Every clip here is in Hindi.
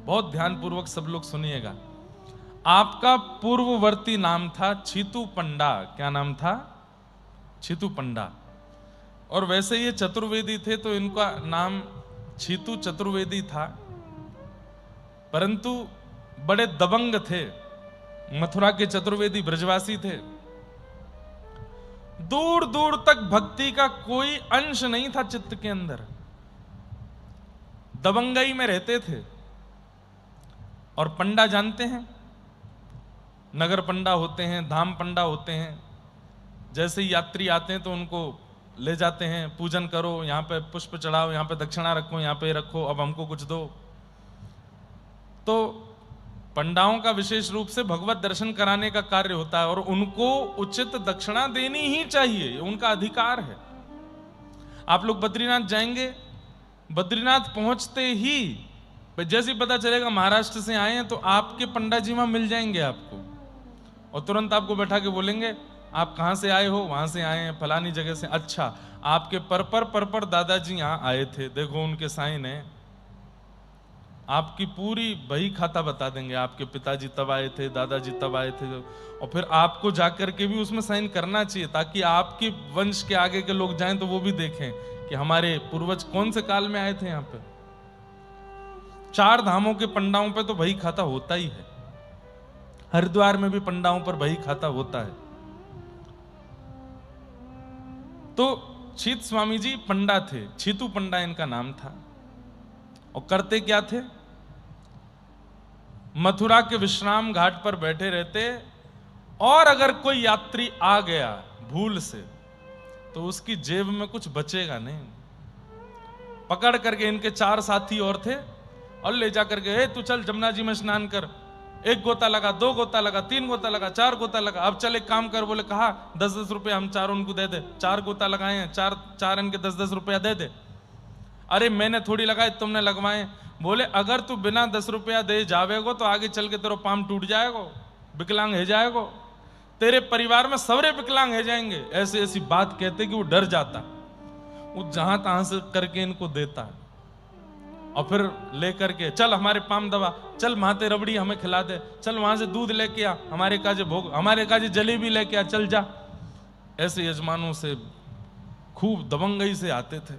बहुत ध्यानपूर्वक सब लोग सुनिएगा। आपका पूर्ववर्ती नाम था छीतु पंडा। क्या नाम था? छीतु पंडा। और वैसे ये चतुर्वेदी थे तो इनका नाम छीतु चतुर्वेदी था, परंतु बड़े दबंग थे। मथुरा के चतुर्वेदी ब्रजवासी थे। दूर दूर तक भक्ति का कोई अंश नहीं था चित्त के अंदर, दबंगई में रहते थे। और पंडा जानते हैं, नगर पंडा होते हैं, धाम पंडा होते हैं। जैसे ही यात्री आते हैं तो उनको ले जाते हैं, पूजन करो, यहाँ पे पुष्प चढ़ाओ, यहाँ पे दक्षिणा रखो, यहाँ पे रखो, अब हमको कुछ दो। तो पंडाओं का विशेष रूप से भगवत दर्शन कराने का कार्य होता है और उनको उचित दक्षिणा देनी ही चाहिए, उनका अधिकार है। आप लोग बद्रीनाथ जाएंगे, बद्रीनाथ पहुंचते ही जैसे ही पता चलेगा महाराष्ट्र से आए हैं तो आपके पंडा जी वहां मिल जाएंगे आपको, और तुरंत आपको बैठा के बोलेंगे आप कहां से आए हो? वहां से आए हैं फलानी जगह से। अच्छा, आपके पर दादाजी यहां आए थे, देखो उनके साइन है। आपकी पूरी बही खाता बता देंगे, आपके पिताजी तब आए थे, दादाजी तब आए थे। और फिर आपको जाकर के भी उसमें साइन करना चाहिए, ताकि आपके वंश के आगे के लोग जाएं तो वो भी देखें कि हमारे पूर्वज कौन से काल में आए थे यहाँ पे। 4 धामों के पंडाओं पे तो बही खाता होता ही है, हरिद्वार में भी पंडाओं पर बही खाता होता है। तो छीत स्वामी जी पंडा थे, छीतू पंडा इनका नाम था। और करते क्या थे? मथुरा के विश्राम घाट पर बैठे रहते, और अगर कोई यात्री आ गया भूल से तो उसकी जेब में कुछ बचेगा नहीं। पकड़ करके इनके 4 साथी और थे और ले जाकर के, हे तू चल जमुना जी में स्नान कर। 1 गोता लगा, 2 गोता लगा, 3 गोता लगा, 4 गोता लगा। अब चल एक काम कर, बोले कहा 10-10 रुपए हम चारों उनको दे दे। 4 गोता लगाए हैं, 4 इनके 10-10 रुपया दे दे। अरे मैंने थोड़ी लगाए, तुमने लगवाए। बोले अगर तू बिना 10 रुपया दे जावेगो तो आगे चल के तेरा पाम टूट जाएगो, विकलांग है जाएगो, तेरे परिवार में सबरे विकलांग है जाएंगे। ऐसी ऐसी बात कहते कि वो डर जाता, वो जहां तहां से करके इनको देता। और फिर लेकर के चल हमारे पाम दबा, चल माते रबड़ी हमें खिला दे, चल वहां से दूध लेके आ, हमारे काजे भोग, हमारे काजे जलेबी लेके आ, चल जा। ऐसे यजमानों से खूब दबंगई से आते थे।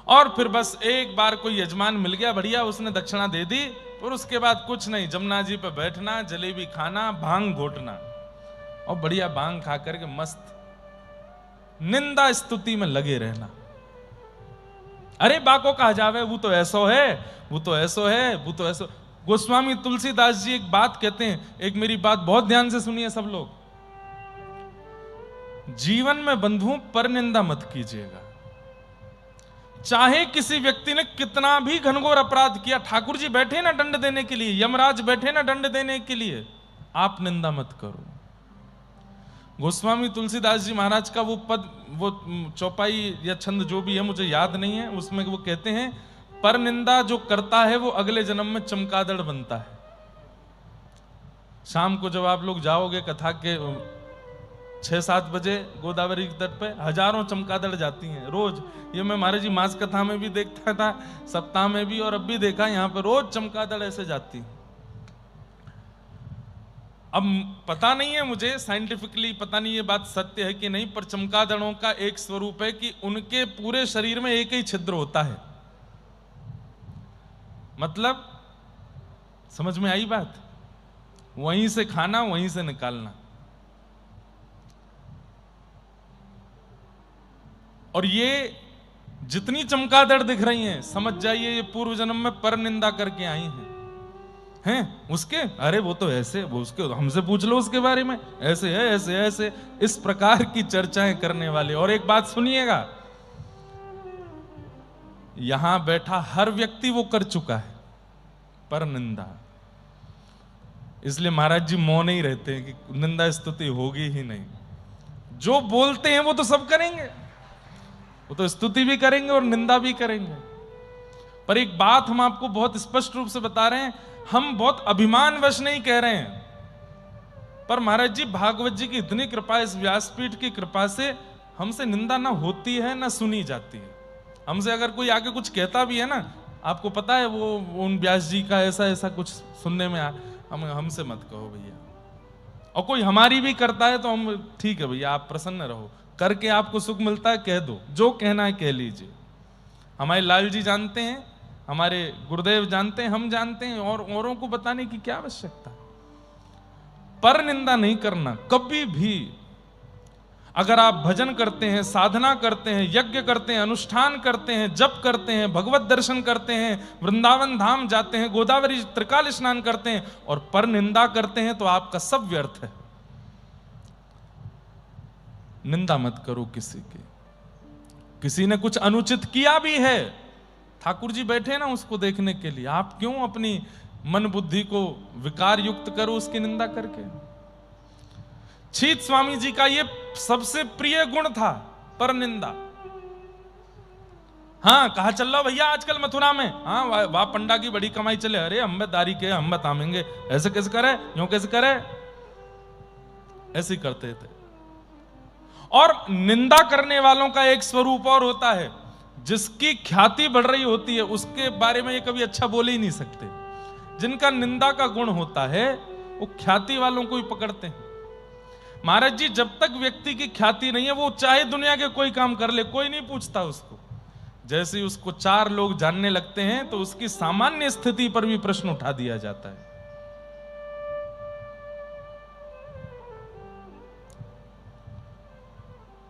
और फिर बस एक बार कोई यजमान मिल गया बढ़िया, उसने दक्षिणा दे दी, फिर उसके बाद कुछ नहीं, जमुना जी पे बैठना, जलेबी खाना, भांग घोटना, और बढ़िया भांग खा करके मस्त निंदा स्तुति में लगे रहना। अरे बाको कहा जावे, वो तो ऐसो है, वो तो ऐसो है, वो तो ऐसो। गोस्वामी तुलसीदास जी एक बात कहते हैं, एक मेरी बात बहुत ध्यान से सुनिए सब लोग। जीवन में बंधुओं पर निंदा मत कीजिएगा। चाहे किसी व्यक्ति ने कितना भी घनघोर अपराध किया, ठाकुर जी बैठे ना दंड देने के लिए, यमराज बैठे ना दंड देने के लिए, आप निंदा मत करो। गोस्वामी तुलसीदास जी महाराज का वो पद, वो चौपाई या छंद जो भी है मुझे याद नहीं है, उसमें वो कहते हैं पर निंदा जो करता है वो अगले जन्म में चमगादड़ बनता है। शाम को जब आप लोग जाओगे कथा के 6-7 बजे गोदावरी के तट पे हजारों चमगादड़ जाती हैं रोज। ये मैं महाराज जी मास कथा में भी देखता था, सप्ताह में भी, और अब भी देखा, यहाँ पे रोज चमगादड़ ऐसे जाती हैं। अब पता नहीं है मुझे साइंटिफिकली, पता नहीं ये बात सत्य है कि नहीं, पर चमगादड़ों का एक स्वरूप है कि उनके पूरे शरीर में एक ही छिद्र होता है। मतलब समझ में आई बात? वहीं से खाना, वहीं से निकालना। और ये जितनी चमगादड़ दिख रही हैं, समझ जाइए ये पूर्व जन्म में पर निंदा करके आई हैं उसके। अरे वो तो ऐसे, वो उसके, हमसे पूछ लो उसके बारे में, ऐसे है, ऐसे ऐसे, इस प्रकार की चर्चाएं करने वाले। और एक बात सुनिएगा, यहां बैठा हर व्यक्ति वो कर चुका है पर निंदा। इसलिए महाराज जी मौन ही रहते हैं कि निंदा स्तुति होगी ही नहीं। जो बोलते हैं वो तो सब करेंगे, वो तो स्तुति भी करेंगे और निंदा भी करेंगे। पर एक बात हम आपको बहुत स्पष्ट रूप से बता रहे हैं, हम बहुत अभिमानवश नहीं कह रहे हैं, पर महाराज जी भागवत जी की इतनी कृपा, इस व्यासपीठ की कृपा से हमसे निंदा ना होती है ना सुनी जाती है। हमसे अगर कोई आके कुछ कहता भी है ना, आपको पता है वो उन व्यास जी का ऐसा ऐसा कुछ सुनने में हमसे मत कहो भैया। और कोई हमारी भी करता है तो हम ठीक है भैया, आप प्रसन्न रहो, करके आपको सुख मिलता है कह दो, जो कहना है कह लीजिए। हमारे लाल जी जानते हैं, हमारे गुरुदेव जानते हैं, हम जानते हैं, और औरों को बताने की क्या आवश्यकता। पर निंदा नहीं करना कभी भी। अगर आप भजन करते हैं, साधना करते हैं, यज्ञ करते हैं, अनुष्ठान करते हैं, जप करते हैं, भगवत दर्शन करते हैं, वृंदावन धाम जाते हैं, गोदावरी त्रिकाल स्नान करते हैं और पर निंदा करते हैं तो आपका सब व्यर्थ है। निंदा मत करो किसी की। किसी ने कुछ अनुचित किया भी है, ठाकुर जी बैठे ना उसको देखने के लिए, आप क्यों अपनी मन बुद्धि को विकार युक्त करो उसकी निंदा करके। छीत स्वामी जी का ये सबसे प्रिय गुण था, पर निंदा। हाँ, कहा चल रहा भैया आजकल मथुरा में, हाँ वाह पंडा की बड़ी कमाई चले, अरे हम दारी के हम बताएंगे, ऐसे कैसे करे, यूं कैसे करे, ऐसे करते थे। और निंदा करने वालों का एक स्वरूप और होता है, जिसकी ख्याति बढ़ रही होती है उसके बारे में ये कभी अच्छा बोल ही नहीं सकते। जिनका निंदा का गुण होता है वो ख्याति वालों को ही पकड़ते हैं। महाराज जी, जब तक व्यक्ति की ख्याति नहीं है वो चाहे दुनिया के कोई काम कर ले, कोई नहीं पूछता उसको। जैसे ही उसको चार लोग जानने लगते हैं तो उसकी सामान्य स्थिति पर भी प्रश्न उठा दिया जाता है।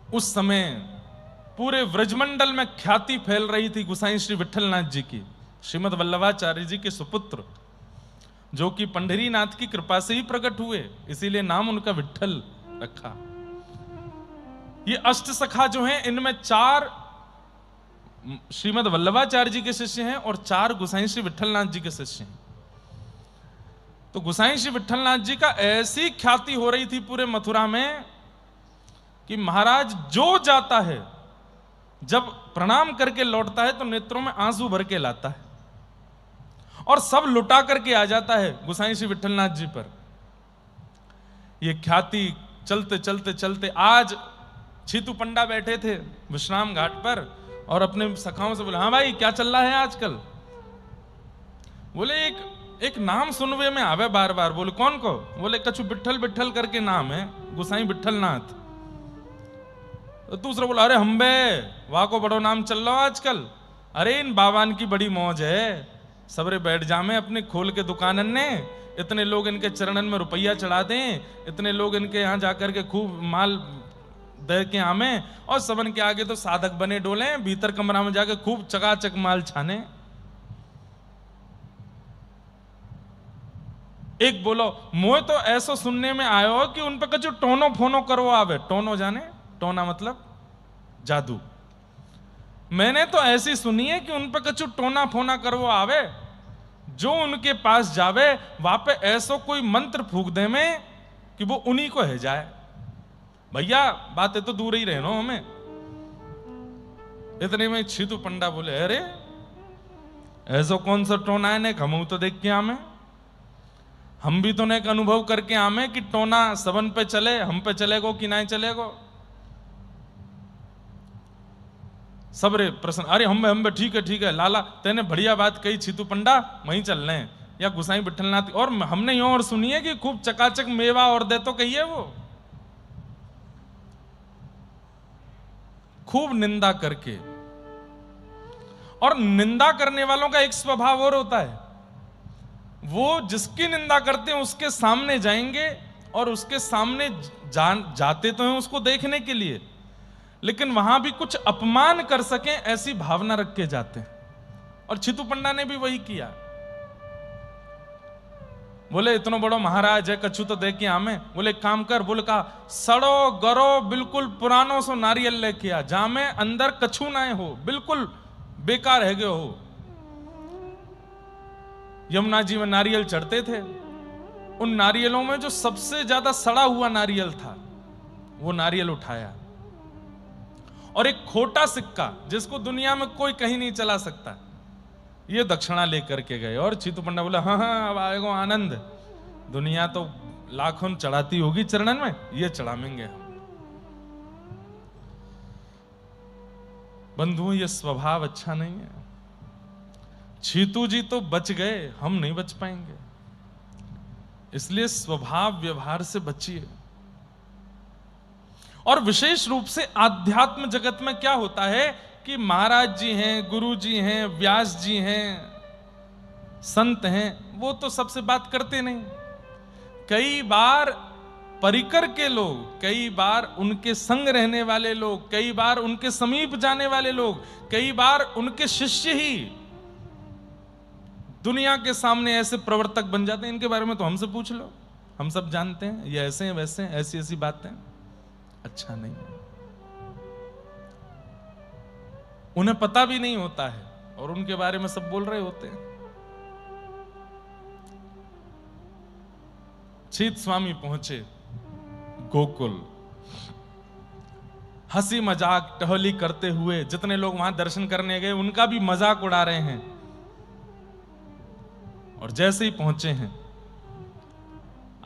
उस समय पूरे व्रजमंडल में ख्याति फैल रही थी गोसाई श्री विठलनाथ जी की, श्रीमद वल्लभाचार्य जी के सुपुत्र, जो कि पंढरीनाथ की कृपा से ही प्रकट हुए, इसीलिए नाम उनका विठल रखा। ये अष्ट सखा जो हैं, इनमें 4 श्रीमद वल्लभाचार्य जी के शिष्य हैं और 4 गोसाई श्री विठलनाथ जी के शिष्य हैं। तो गोसाई श्री विठलनाथ जी का ऐसी ख्याति हो रही थी पूरे मथुरा में कि महाराज जो जाता है, जब प्रणाम करके लौटता है तो नेत्रों में आंसू भर के लाता है और सब लुटा करके आ जाता है गोसाई श्री विठलनाथ जी पर। यह ख्याति चलते चलते चलते आज छीतू पंडा बैठे थे विश्राम घाट पर और अपने सखाओं से बोले, हाँ भाई क्या चल रहा है आजकल। बोले एक नाम सुनवे में आवे बार बार। बोले कौन को? बोले कछु बिट्ठल बिट्ठल करके नाम है, गोसाई विठलनाथ। तो दूसरा बोला, अरे हम्बे वाह को बड़ो नाम चल रहा आजकल, अरे इन बाबान की बड़ी मौज है, सबरे बैठ जामे अपने खोल के दुकानन ने, इतने लोग इनके चरणन में रुपया चढ़ा दें, इतने लोग इनके यहाँ जाकर के खूब माल दे के आमे और सबन के आगे तो साधक बने डोले, भीतर कमरा में जाके खूब चकाचक माल छाने। एक बोलो, मोह तो ऐसा सुनने में आयो कि उन पे कछु टोनो फोनो करो आवे। टोनो जाने? टोना मतलब जादू। मैंने तो ऐसी सुनी है कि उन पे कछु टोना फोना करवो आवे, जो उनके पास जावे वहां पे ऐसो कोई मंत्र फूक दे में कि वो उन्हीं को है जाए। भैया बातें तो दूर ही रहना हमें। इतने में छीतू पंडा बोले, अरे ऐसो कौन सा टोना है, ने हम तो देख के आमे, हम भी तो ने एक अनुभव करके आमे कि टोना सबन पे चले, हम पे चलेगो कि नहीं चलेगो। सबरे प्रश्न, अरे हम ठीक है लाला, तेने बढ़िया बात कही छीतू पंडा, वहीं चल रहे हैं। या गोसाई विठलनाथ, और हमने यूं और सुनी है कि खूब चकाचक मेवा और दे तो कहिए वो। खूब निंदा करके, और निंदा करने वालों का एक स्वभाव और होता है, वो जिसकी निंदा करते हैं उसके सामने जाएंगे और उसके सामने जाते तो हैं उसको देखने के लिए, लेकिन वहां भी कुछ अपमान कर सकें ऐसी भावना रख के जाते हैं। और छीतू पंडा ने भी वही किया। बोले इतना बड़ो महाराज है, कछु तो देख के आमे। बोले काम कर, बोले कहा सड़ो गरो बिल्कुल पुरानो सो नारियल लेके आ, जामे अंदर कछु ना हो, बिल्कुल बेकार है गए हो। यमुना जी में नारियल चढ़ते थे, उन नारियलों में जो सबसे ज्यादा सड़ा हुआ नारियल था वो नारियल उठाया, और एक खोटा सिक्का जिसको दुनिया में कोई कहीं नहीं चला सकता, ये दक्षिणा लेकर के गए। और छीतू पंडा बोला, हाँ अब आएगा आनंद, दुनिया तो लाखों चढ़ाती होगी चरणन में, ये चढ़ाएंगे हम। बंधुओं, ये स्वभाव अच्छा नहीं है। छीतू जी तो बच गए, हम नहीं बच पाएंगे। इसलिए स्वभाव व्यवहार से बचिए। और विशेष रूप से आध्यात्म जगत में क्या होता है कि महाराज जी हैं, गुरु जी हैं, व्यास जी हैं, संत हैं, वो तो सबसे बात करते नहीं। कई बार परिकर के लोग, कई बार उनके संग रहने वाले लोग, कई बार उनके समीप जाने वाले लोग, कई बार उनके शिष्य ही दुनिया के सामने ऐसे प्रवर्तक बन जाते हैं, इनके बारे में तो हमसे पूछ लो, हम सब जानते हैं, ये ऐसे हैं वैसे हैं, ऐसी ऐसी बातें। अच्छा नहीं, उन्हें पता भी नहीं होता है और उनके बारे में सब बोल रहे होते हैं। छीत स्वामी पहुंचे गोकुल, हंसी मजाक टहली करते हुए जितने लोग वहां दर्शन करने गए उनका भी मजाक उड़ा रहे हैं। और जैसे ही पहुंचे हैं,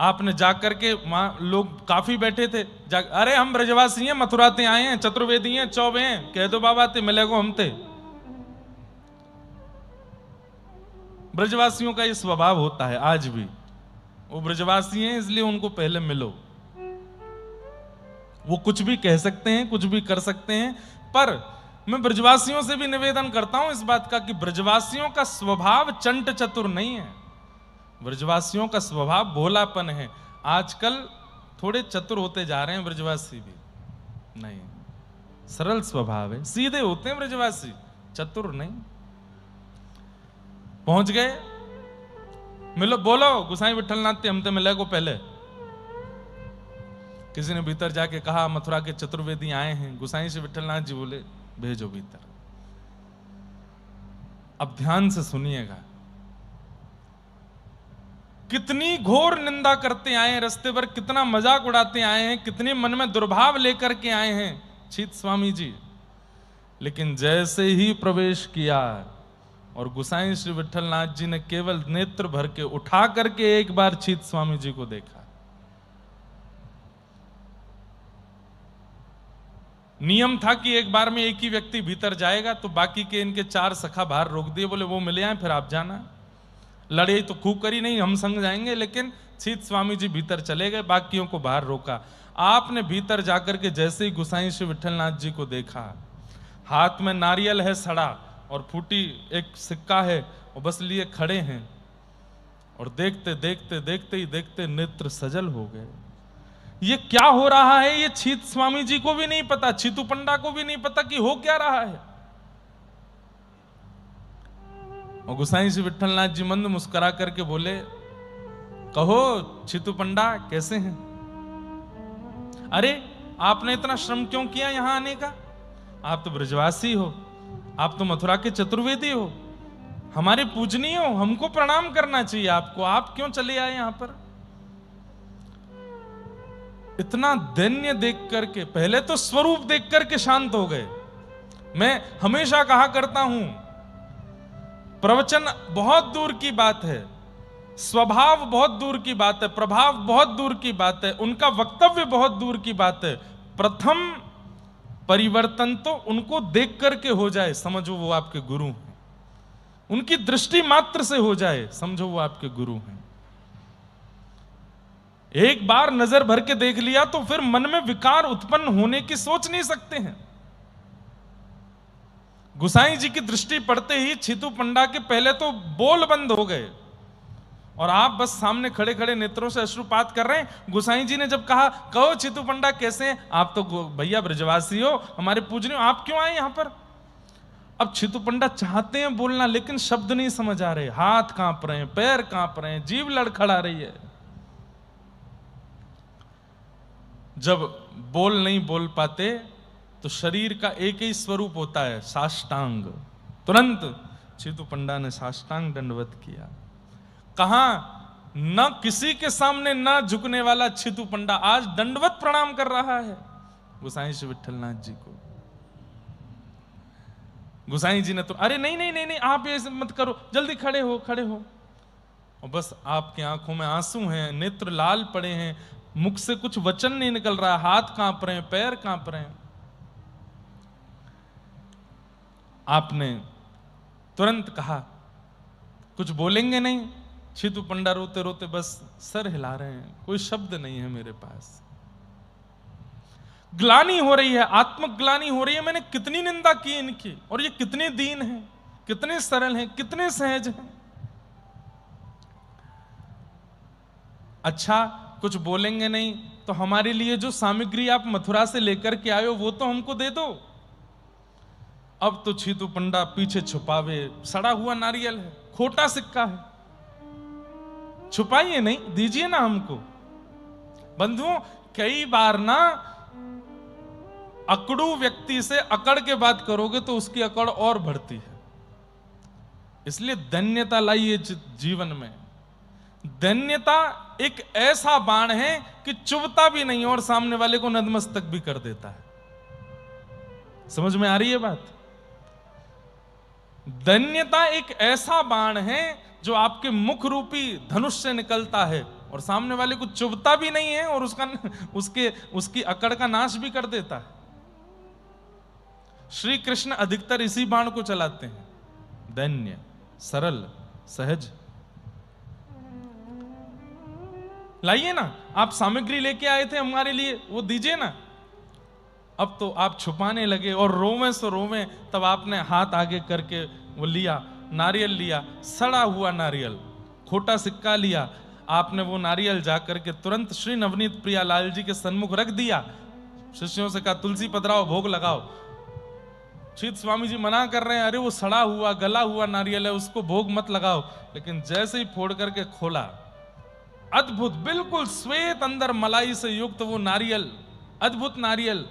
आपने जाकर के, वहां लोग काफी बैठे थे, अरे हम ब्रजवासी हैं, मथुराते आए हैं, चतुर्वेदी हैं, चौबे हैं, कह दो बाबा ते मिले को हम थे। ब्रजवासियों का ये स्वभाव होता है आज भी, वो ब्रजवासी हैं इसलिए उनको पहले मिलो। वो कुछ भी कह सकते हैं, कुछ भी कर सकते हैं, पर मैं ब्रजवासियों से भी निवेदन करता हूं इस बात का कि ब्रजवासियों का स्वभाव चंट चतुर नहीं है, ब्रजवासियों का स्वभाव भोलापन है। आजकल थोड़े चतुर होते जा रहे हैं ब्रजवासी भी, नहीं, सरल स्वभाव है, सीधे होते हैं ब्रजवासी, चतुर नहीं। पहुंच गए, मिलो, बोलो गुसाई विठलनाथ हमते मिले को पहले। किसी ने भीतर जाके कहा मथुरा के चतुर्वेदी आए हैं। गुसाई से विठलनाथ जी बोले भेजो भीतर। अब ध्यान से सुनिएगा, कितनी घोर निंदा करते आए हैं रास्ते पर, कितना मजाक उड़ाते आए हैं, कितने मन में दुर्भाव लेकर के आए हैं छीत स्वामी जी। लेकिन जैसे ही प्रवेश किया और गुसाई श्री विठलनाथ जी ने केवल नेत्र भर के उठा करके एक बार छीत स्वामी जी को देखा। नियम था कि एक बार में एक ही व्यक्ति भीतर जाएगा, तो बाकी के इनके 4 सखा बाहर रोक दिए, बोले वो मिले आए फिर आप जाना। लड़ाई तो खूब करी, नहीं हम संग जाएंगे, लेकिन छीत स्वामी जी भीतर चले गए, बाकियों को बाहर रोका। आपने भीतर जाकर के जैसे ही गुसाई श्री विठलनाथ जी को देखा, हाथ में नारियल है सड़ा और फूटी एक सिक्का है, और बस लिए खड़े हैं, और देखते देखते देखते ही देखते नेत्र सजल हो गए। ये क्या हो रहा है ये छीत स्वामी जी को भी नहीं पता, छीतू पंडा को भी नहीं पता कि हो क्या रहा है। और गुसाई श्री विठलनाथ जी मंद मुस्कुरा करके बोले, कहो छीतू पंडा कैसे हैं? अरे आपने इतना श्रम क्यों किया यहां आने का? आप तो ब्रजवासी हो, आप तो मथुरा के चतुर्वेदी हो, हमारे पूजनीय हो, हमको प्रणाम करना चाहिए आपको, आप क्यों चले आए यहां पर? इतना दैन्य देख करके, पहले तो स्वरूप देख करके शांत हो गए। मैं हमेशा कहा करता हूं, प्रवचन बहुत दूर की बात है, स्वभाव बहुत दूर की बात है, प्रभाव बहुत दूर की बात है, उनका वक्तव्य बहुत दूर की बात है। प्रथम परिवर्तन तो उनको देख करके हो जाए, समझो वो आपके गुरु हैं। उनकी दृष्टि मात्र से हो जाए, समझो वो आपके गुरु हैं। एक बार नजर भर के देख लिया तो फिर मन में विकार उत्पन्न होने की सोच नहीं सकते हैं। गुसाई जी की दृष्टि पड़ते ही छीतू पंडा के पहले तो बोल बंद हो गए, और आप बस सामने खड़े खड़े नेत्रों से अश्रुपात कर रहे हैं। गुसाई जी ने जब कहा, कहो छीतू पंडा कैसे हैं? आप तो भैया ब्रजवासी हो, हमारे पूजनीय हो, आप क्यों आए यहां पर? अब छीतू पंडा चाहते हैं बोलना, लेकिन शब्द नहीं समझ आ रहे, हाथ कांप रहे हैं, पैर कांप रहे हैं, जीभ लड़खड़ा रही है। जब बोल नहीं बोल पाते तो शरीर का एक ही स्वरूप होता है, साष्टांग। तुरंत छीतू पंडा ने साष्टांग दंडवत किया। कहां न किसी के सामने न झुकने वाला छीतू पंडा आज दंडवत प्रणाम कर रहा है गुसाई श्री विठलनाथ जी को। गुसाई जी ने तो, अरे नहीं नहीं नहीं नहीं, आप ऐसे मत करो, जल्दी खड़े हो खड़े हो। और बस आपकी आंखों में आंसू हैं, नेत्र लाल पड़े हैं, मुख से कुछ वचन नहीं निकल रहा, हाथ कांप रहे हैं, पैर कांप रहे हैं। आपने तुरंत कहा, कुछ बोलेंगे नहीं। छीतू पंडा रोते रोते बस सर हिला रहे हैं, कोई शब्द नहीं है मेरे पास। ग्लानि हो रही है, आत्मग्लानि हो रही है, मैंने कितनी निंदा की इनकी, और ये कितने दीन हैं, कितने सरल हैं, कितने सहज हैं। अच्छा, कुछ बोलेंगे नहीं तो हमारे लिए जो सामग्री आप मथुरा से लेकर के आए हो वो तो हमको दे दो। अब तो छीतू पंडा पीछे छुपावे, सड़ा हुआ नारियल है, खोटा सिक्का है, छुपाइए नहीं, दीजिए ना हमको। बंधुओं, कई बार ना अकड़ू व्यक्ति से अकड़ के बात करोगे तो उसकी अकड़ और बढ़ती है। इसलिए धन्यता लाइए जीवन में। धन्यता एक ऐसा बाण है कि चुभता भी नहीं और सामने वाले को नतमस्तक भी कर देता है। समझ में आ रही है बात? धन्यता एक ऐसा बाण है जो आपके मुख रूपी धनुष से निकलता है और सामने वाले को चुभता भी नहीं है और उसकी अकड़ का नाश भी कर देता है। श्री कृष्ण अधिकतर इसी बाण को चलाते हैं, धन्य, सरल, सहज। लाइए ना, आप सामग्री लेके आए थे हमारे लिए, वो दीजिए ना। अब तो आप छुपाने लगे और रोवे सो रोवे। तब आपने हाथ आगे करके वो लिया, नारियल लिया, सड़ा हुआ नारियल, खोटा सिक्का लिया। आपने वो नारियल जाकर के तुरंत श्री नवनीत प्रियालाल जी के सन्मुख रख दिया। शिष्यों से कहा, तुलसी पधराओ, भोग लगाओ। छीत स्वामी जी मना कर रहे हैं, अरे वो सड़ा हुआ गला हुआ नारियल है, उसको भोग मत लगाओ। लेकिन जैसे ही फोड़ करके खोला, अद्भुत, बिल्कुल श्वेत, अंदर मलाई से युक्त वो नारियल, अद्भुत नारियल।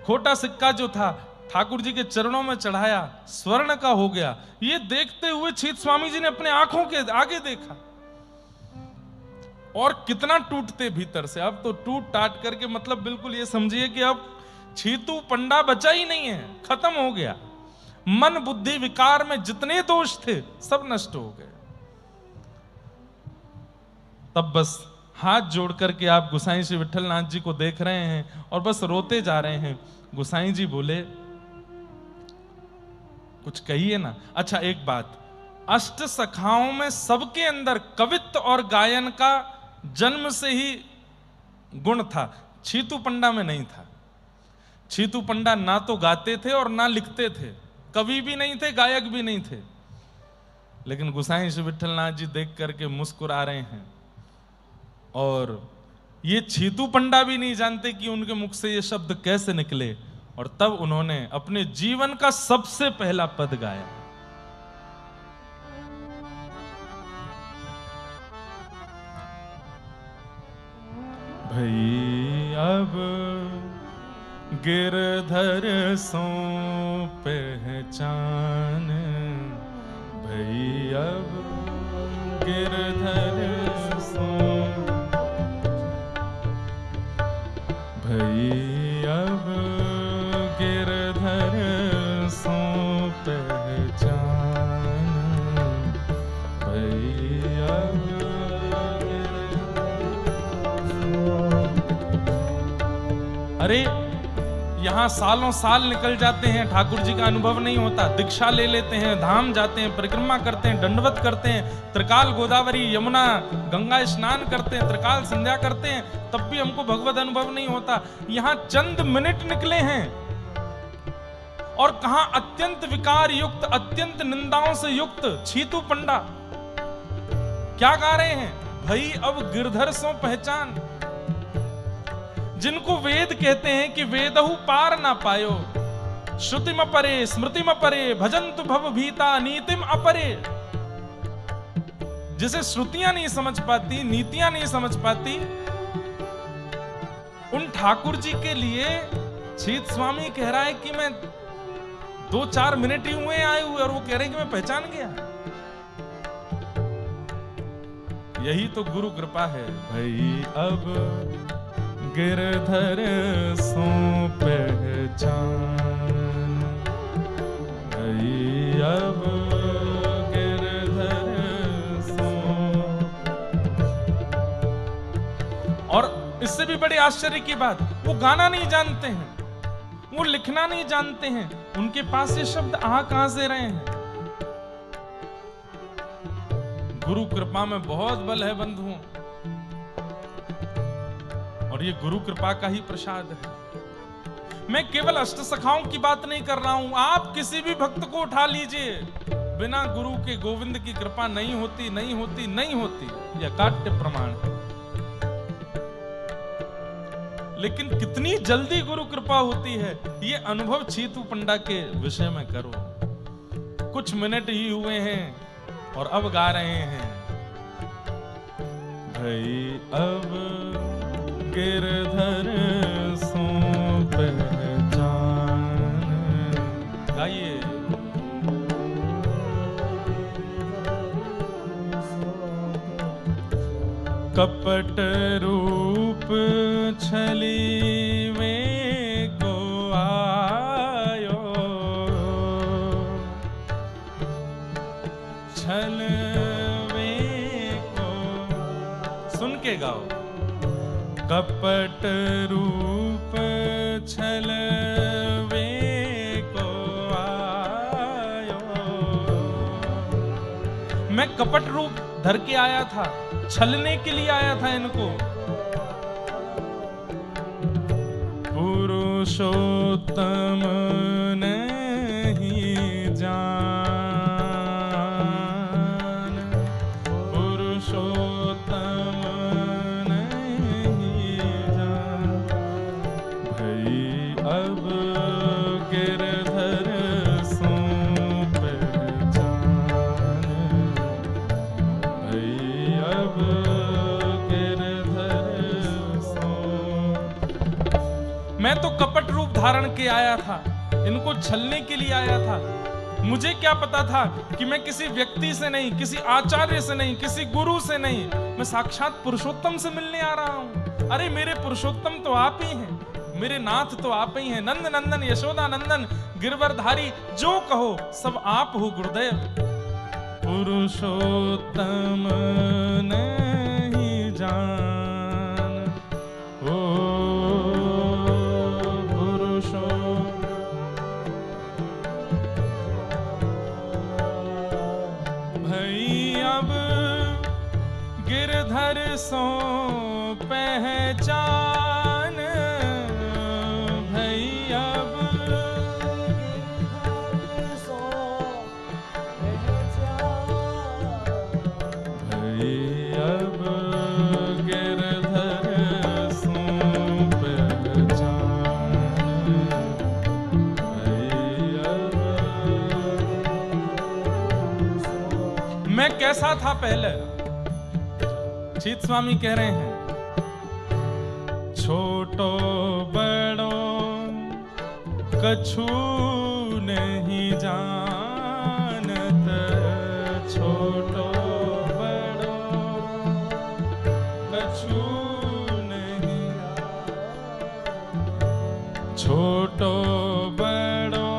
खोटा सिक्का जो था ठाकुर जी के चरणों में चढ़ाया, स्वर्ण का हो गया। ये देखते हुए छीत स्वामी जी ने अपने आंखों के आगे देखा और कितना टूटते भीतर से। अब तो टूट टाट करके, मतलब बिल्कुल ये समझिए कि अब छीतू पंडा बचा ही नहीं है, खत्म हो गया। मन बुद्धि विकार में जितने दोष थे सब नष्ट हो गए। तब बस हाथ जोड़ करके आप गोसाई श्री विठलनाथ जी को देख रहे हैं और बस रोते जा रहे हैं। गोसाई जी बोले, कुछ कहिए ना। अच्छा, एक बात, अष्ट सखाओं में सबके अंदर कवित्व और गायन का जन्म से ही गुण था, छीतू पंडा में नहीं था। छीतू पंडा ना तो गाते थे और ना लिखते थे, कवि भी नहीं थे, गायक भी नहीं थे। लेकिन गोसाई श्री विठलनाथ जी देख करके मुस्कुरा रहे हैं और ये छीतू पंडा भी नहीं जानते कि उनके मुख से ये शब्द कैसे निकले। और तब उन्होंने अपने जीवन का सबसे पहला पद गाया। भई अब गिरधर सो पहचान, भई अब गिरधर सो, भई अब गिरधर सो पहचान, भई अब अरे यहां सालों साल निकल जाते हैं, ठाकुर जी का अनुभव नहीं होता। दीक्षा ले लेते हैं, धाम जाते हैं, परिक्रमा करते हैं, दंडवत करते हैं, त्रिकाल गोदावरी यमुना गंगा स्नान करते हैं, त्रिकाल संध्या करते हैं, तब भी हमको भगवत अनुभव नहीं होता। यहां चंद मिनट निकले हैं और कहां अत्यंत विकार युक्त, अत्यंत निंदाओं से युक्त छीतू पंडा क्या गा रहे हैं? भई अब गिरधर सो पहचान। जिनको वेद कहते हैं कि वेदहु पार ना पायो, श्रुतिम अपरे स्मृतिम अपरे भजन्तु भव भीता नीतिम अपरे। जिसे श्रुतियां नहीं समझ पाती, नीतियां नहीं समझ पाती, उन ठाकुर जी के लिए छीत स्वामी कह रहा है कि मैं 2-4 मिनट ही हुए आए हुए और वो कह रहे हैं कि मैं पहचान गया। यही तो गुरु कृपा है। भई अब गिरधर सो पहचान, भई अब गिरधर सो। और इससे भी बड़ी आश्चर्य की बात, वो गाना नहीं जानते हैं, वो लिखना नहीं जानते हैं, उनके पास ये शब्द कहां से रहे हैं? गुरु कृपा में बहुत बल है बंधुओं, और ये गुरु कृपा का ही प्रसाद है। मैं केवल अष्टसखाओं की बात नहीं कर रहा हूं, आप किसी भी भक्त को उठा लीजिए, बिना गुरु के गोविंद की कृपा नहीं होती, नहीं होती, नहीं होती, यह काट्य प्रमाण है। लेकिन कितनी जल्दी गुरु कृपा होती है, ये अनुभव चीतू पंडा के विषय में करो। कुछ मिनट ही हुए हैं और अब गा रहे हैं, भई अब गिरधर सो पहचान। गाइए। कपट रूप छली में को आयो, छल में को, सुन के गाओ। कपट रूप छल में को आयो, मैं कपट रूप धर के आया था, छलने के लिए आया था इनको। पुरुषोत्तम नहीं जान, पुरुषोत्तम नहीं जान, भई अब गिरधर सो पहचान, भई अब गिरधर सो। मैं तो कपट रूप धारण के आया था, इनको छलने के लिए आया था। मुझे क्या पता था कि मैं किसी व्यक्ति से नहीं, किसी आचार्य से नहीं, किसी गुरु से नहीं, मैं साक्षात पुरुषोत्तम से मिलने आ रहा हूं। अरे मेरे पुरुषोत्तम तो आप ही हैं, मेरे नाथ तो आप ही हैं, नंद नंदन यशोदा नंदन गिरवरधारी, जो कहो सब आप हो गुरुदेव। पुरुषोत्तम नहीं जान, ओ पुरुषो, भई अब गिरधर सो पहचान, भई अब भई अब गिरधर सो पहचान, भई अब। मैं कैसा था पहले? चीत स्वामी कह रहे हैं, छोटो बड़ो कछु नहीं जानत, छोटो बड़ो कछु नहीं, छोटो बड़ो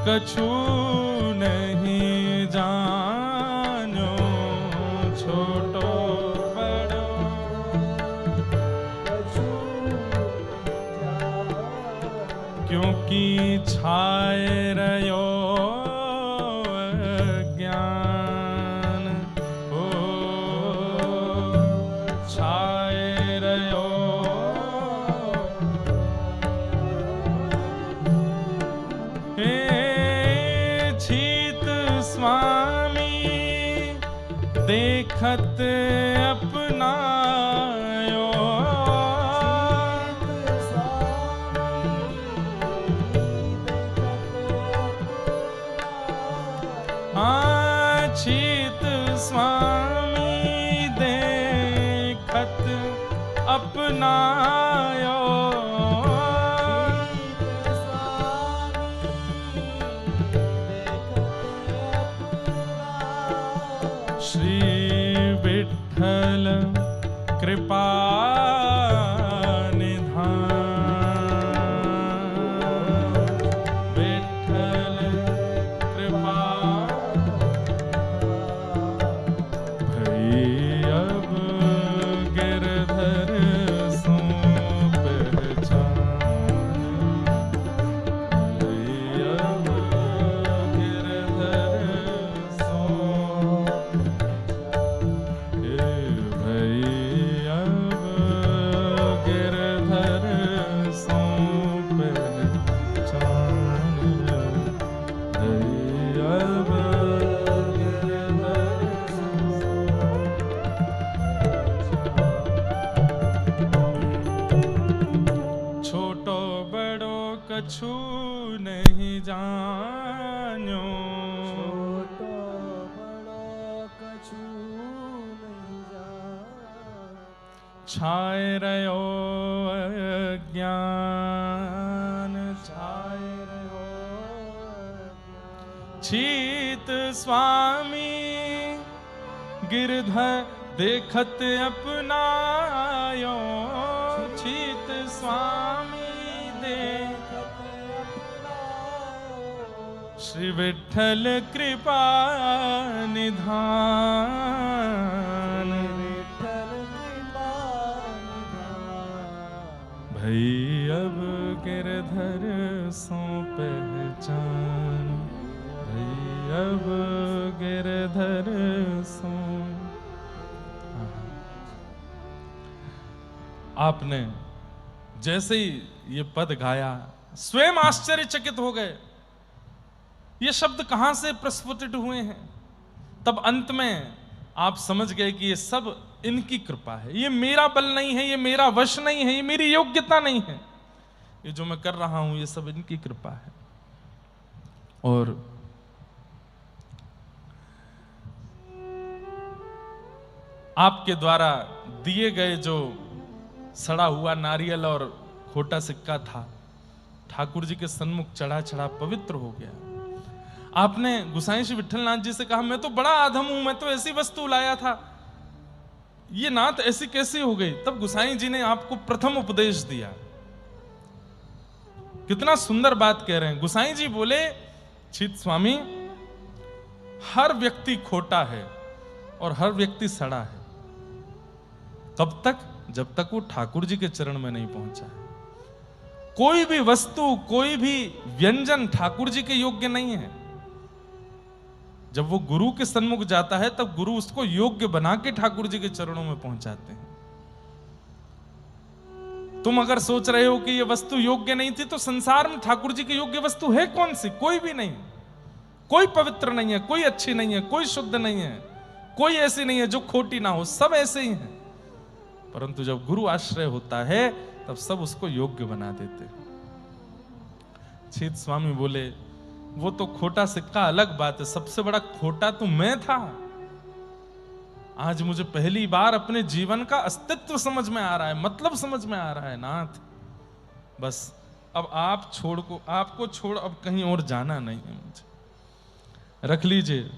कछु नहीं जानो, छोटो बड़ो क्योंकि छाए रयो ज्ञान, ओ छाए रयो। हे चीत स्वामी देखत अपनायो, चीत स्वामी देखत अपनायो, श्री विठ्ठल कृपा कछु नहीं जान्यो, छोटो बड़ो कछु नहीं जान, छाए रहो अज्ञान, छाए रहो छीत स्वामी गिरधर देखत अपनायो, छीत स्वामी देखत अपनायो, श्री विठ्ठल कृपा निधान, विठ्ठल कृपा निधान, भई अब गिरधर सो पहचान, भई अब गिरधर सो। आपने जैसे ही ये पद गाया स्वयं आश्चर्यचकित हो गए, ये शब्द कहां से प्रस्फुटित हुए हैं। तब अंत में आप समझ गए कि ये सब इनकी कृपा है, ये मेरा बल नहीं है, ये मेरा वश नहीं है, ये मेरी योग्यता नहीं है, ये जो मैं कर रहा हूं ये सब इनकी कृपा है। और आपके द्वारा दिए गए जो सड़ा हुआ नारियल और खोटा सिक्का था, ठाकुर जी के सन्मुख चढ़ा चढ़ा पवित्र हो गया। आपने गुसाई श्री विठ्ठलनाथ जी से कहा, मैं तो बड़ा आधम हूं, मैं तो ऐसी वस्तु लाया था, ये नाथ ऐसी कैसी हो गई। तब गुसाई जी ने आपको प्रथम उपदेश दिया। कितना सुंदर बात कह रहे हैं गुसाई जी। बोले, छीत स्वामी, हर व्यक्ति खोटा है और हर व्यक्ति सड़ा है। कब तक? जब तक वो ठाकुर जी के चरण में नहीं पहुंचा है। कोई भी वस्तु, कोई भी व्यंजन ठाकुर जी के योग्य नहीं है। जब वो गुरु के सन्मुख जाता है तब गुरु उसको योग्य बना के ठाकुर जी के चरणों में पहुंचाते हैं। तुम अगर सोच रहे हो कि ये वस्तु योग्य नहीं थी, तो संसार में ठाकुर जी की योग्य वस्तु है कौन सी? कोई भी नहीं। कोई पवित्र नहीं है, कोई अच्छी नहीं है, कोई शुद्ध नहीं है, कोई ऐसी नहीं है जो खोटी ना हो, सब ऐसे ही हैं। परंतु जब गुरु आश्रय होता है तब सब उसको योग्य बना देते हैं। छीत स्वामी बोले, वो तो खोटा सिक्का अलग बात है, सबसे बड़ा खोटा तो मैं था। आज मुझे पहली बार अपने जीवन का अस्तित्व समझ में आ रहा है, मतलब समझ में आ रहा है नाथ। बस अब आपको छोड़ अब कहीं और जाना नहीं है मुझे। रख लीजिए।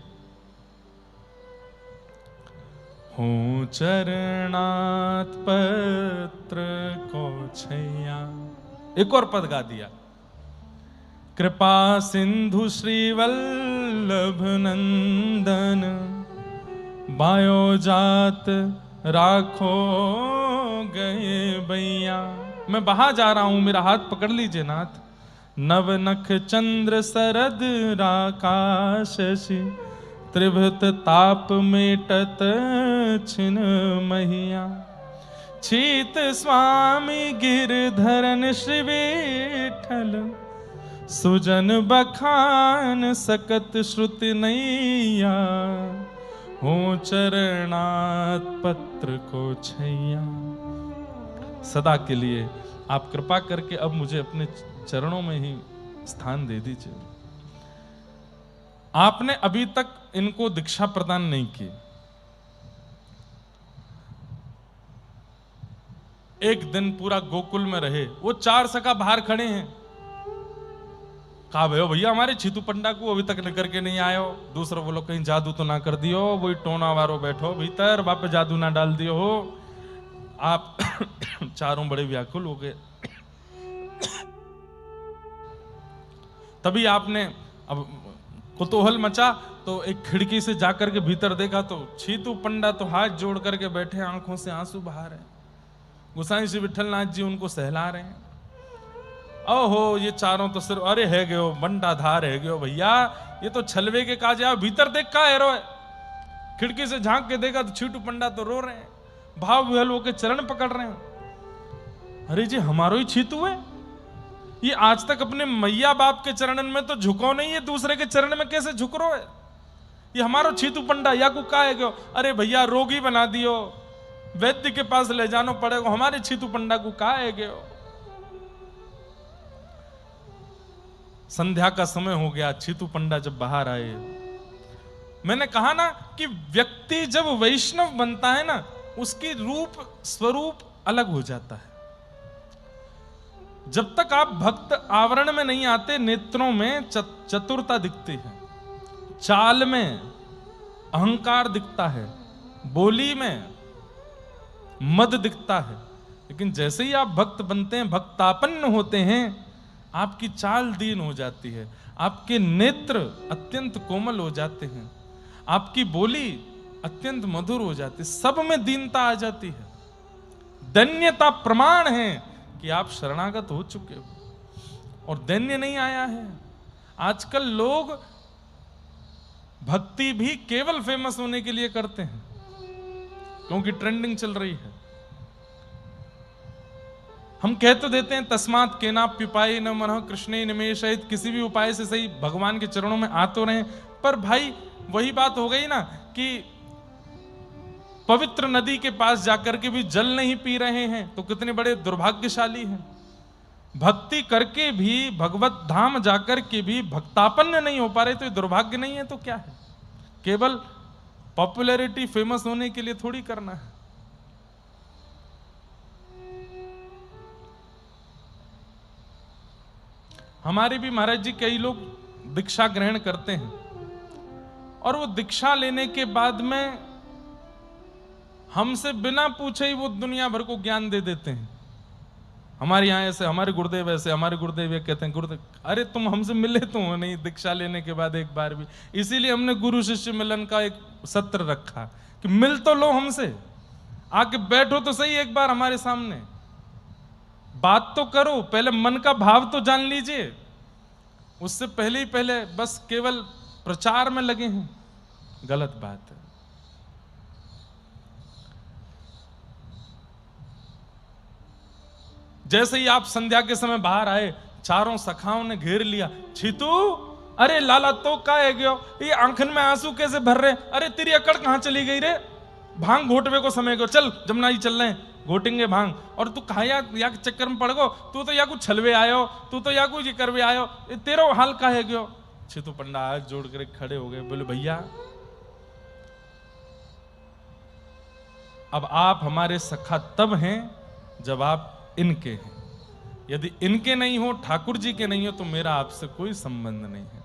हूँ चरणात पत्र को छैया। एक और पद गा दिया। कृपा सिंधु श्री वल्लभ नंदन, बायो जात राखो गए बैया। मैं बाहर जा रहा हूं, मेरा हाथ पकड़ लीजिए नाथ। नव नख चंद्र सरद राकाशि, त्रिभुत ताप मेटत छिन महिया। छीत स्वामी गिरधरन श्री विठ्ठल, सुजन बखान सकत श्रुति नैया। हो चरणात पत्र को छैया। सदा के लिए आप कृपा करके अब मुझे अपने चरणों में ही स्थान दे दीजिए। आपने अभी तक इनको दीक्षा प्रदान नहीं की। एक दिन पूरा गोकुल में रहे। वो 4 सखा बाहर खड़े हैं। कहा भयो भैया हमारे छीतू पंडा को अभी तक निकर के नहीं आयो। दूसरा बोलो कहीं जादू तो ना कर दियो, वही टोना वारो बैठो भीतर, वापस जादू ना डाल दियो हो। आप चारों बड़े व्याकुल हो गए। तभी आपने अब कुतूहल मचा तो एक खिड़की से जाकर के भीतर देखा तो छीतू पंडा तो हाथ जोड़ करके बैठे, आंखों से आंसू बहा रहे हैं। गोसाई श्री विठ्ठलनाथ जी उनको सहला रहे हैं। ओहो ये चारों तो सिर्फ अरे है गयो बंडा धार है गयो भैया, ये तो छलवे के काज है। भीतर देख का है रो। खिड़की से झांक के देखा तो छीटू पंडा तो रो रहे हैं, भाव विहल होकर चरण पकड़ रहे हैं। अरे जी हमारो ही छीतू है, ये आज तक अपने मैया बाप के चरणन में तो झुको नहीं है, दूसरे के चरण में कैसे झुक रो है? ये हमारो छीतू पंडा या को का है गयो? अरे भैया रोगी बना दियो, वैद्य के पास ले जाना पड़ेगा, हमारे छीतू पंडा को का है गयो? संध्या का समय हो गया, छीतू पंडा जब बाहर आए, मैंने कहा ना कि व्यक्ति जब वैष्णव बनता है ना, उसकी रूप स्वरूप अलग हो जाता है। जब तक आप भक्त आवरण में नहीं आते, नेत्रों में चतुरता दिखती है, चाल में अहंकार दिखता है, बोली में मद दिखता है। लेकिन जैसे ही आप भक्त बनते हैं, भक्तापन्न होते हैं, आपकी चाल दीन हो जाती है, आपके नेत्र अत्यंत कोमल हो जाते हैं, आपकी बोली अत्यंत मधुर हो जाती है, सब में दीनता आ जाती है। दैन्यता प्रमाण है कि आप शरणागत हो चुके हो, और दैन्य नहीं आया है। आजकल लोग भक्ति भी केवल फेमस होने के लिए करते हैं, क्योंकि ट्रेंडिंग चल रही है। हम कह तो देते हैं तस्मात् केनाप्युपाये न मनः कृष्णे निमेषयेत्, किसी भी उपाय से सही भगवान के चरणों में आ तो रहे, पर भाई वही बात हो गई ना कि पवित्र नदी के पास जाकर के भी जल नहीं पी रहे हैं, तो कितने बड़े दुर्भाग्यशाली हैं। भक्ति करके भी, भगवत धाम जाकर के भी भक्तापन्न नहीं हो पा रहे, तो ये दुर्भाग्य नहीं है तो क्या है? केवल पॉपुलैरिटी, फेमस होने के लिए थोड़ी करना है। हमारे भी महाराज जी कई लोग दीक्षा ग्रहण करते हैं, और वो दीक्षा लेने के बाद में हमसे बिना पूछे ही वो दुनिया भर को ज्ञान दे देते हैं। हमारे यहाँ ऐसे, हमारे गुरुदेव ऐसे, हमारे गुरुदेव ये कहते हैं। गुरुदेव, अरे तुम हमसे मिले तो हो नहीं दीक्षा लेने के बाद एक बार भी। इसीलिए हमने गुरु शिष्य मिलन का एक सत्र रखा कि मिल तो लो हमसे, आके बैठो तो सही एक बार हमारे सामने, बात तो करो, पहले मन का भाव तो जान लीजिए। उससे पहले ही पहले बस केवल प्रचार में लगे हैं, गलत बात है। जैसे ही आप संध्या के समय बाहर आए, चारों सखाओं ने घेर लिया। छीतू, अरे लाला तो का है गयो, ये आंखन में आंसू कैसे भर रहे? अरे तेरी अकड़ कहां चली गई रे? भांग घोटवे को समय गयो, चल जमुना जी चल रहे हैं, घोटेंगे भांग। और तू कहा या चक्कर में पड़ गो, तू तो या कुछ छलवे आयो, तू तो या कुछ करवे आयो, तेरा हाल का है गयो। छीतू पंडा हाथ जोड़ कर खड़े हो गए, बोले भैया अब आप हमारे सखा तब हैं जब आप इनके हैं। यदि इनके नहीं हो, ठाकुर जी के नहीं हो, तो मेरा आपसे कोई संबंध नहीं है।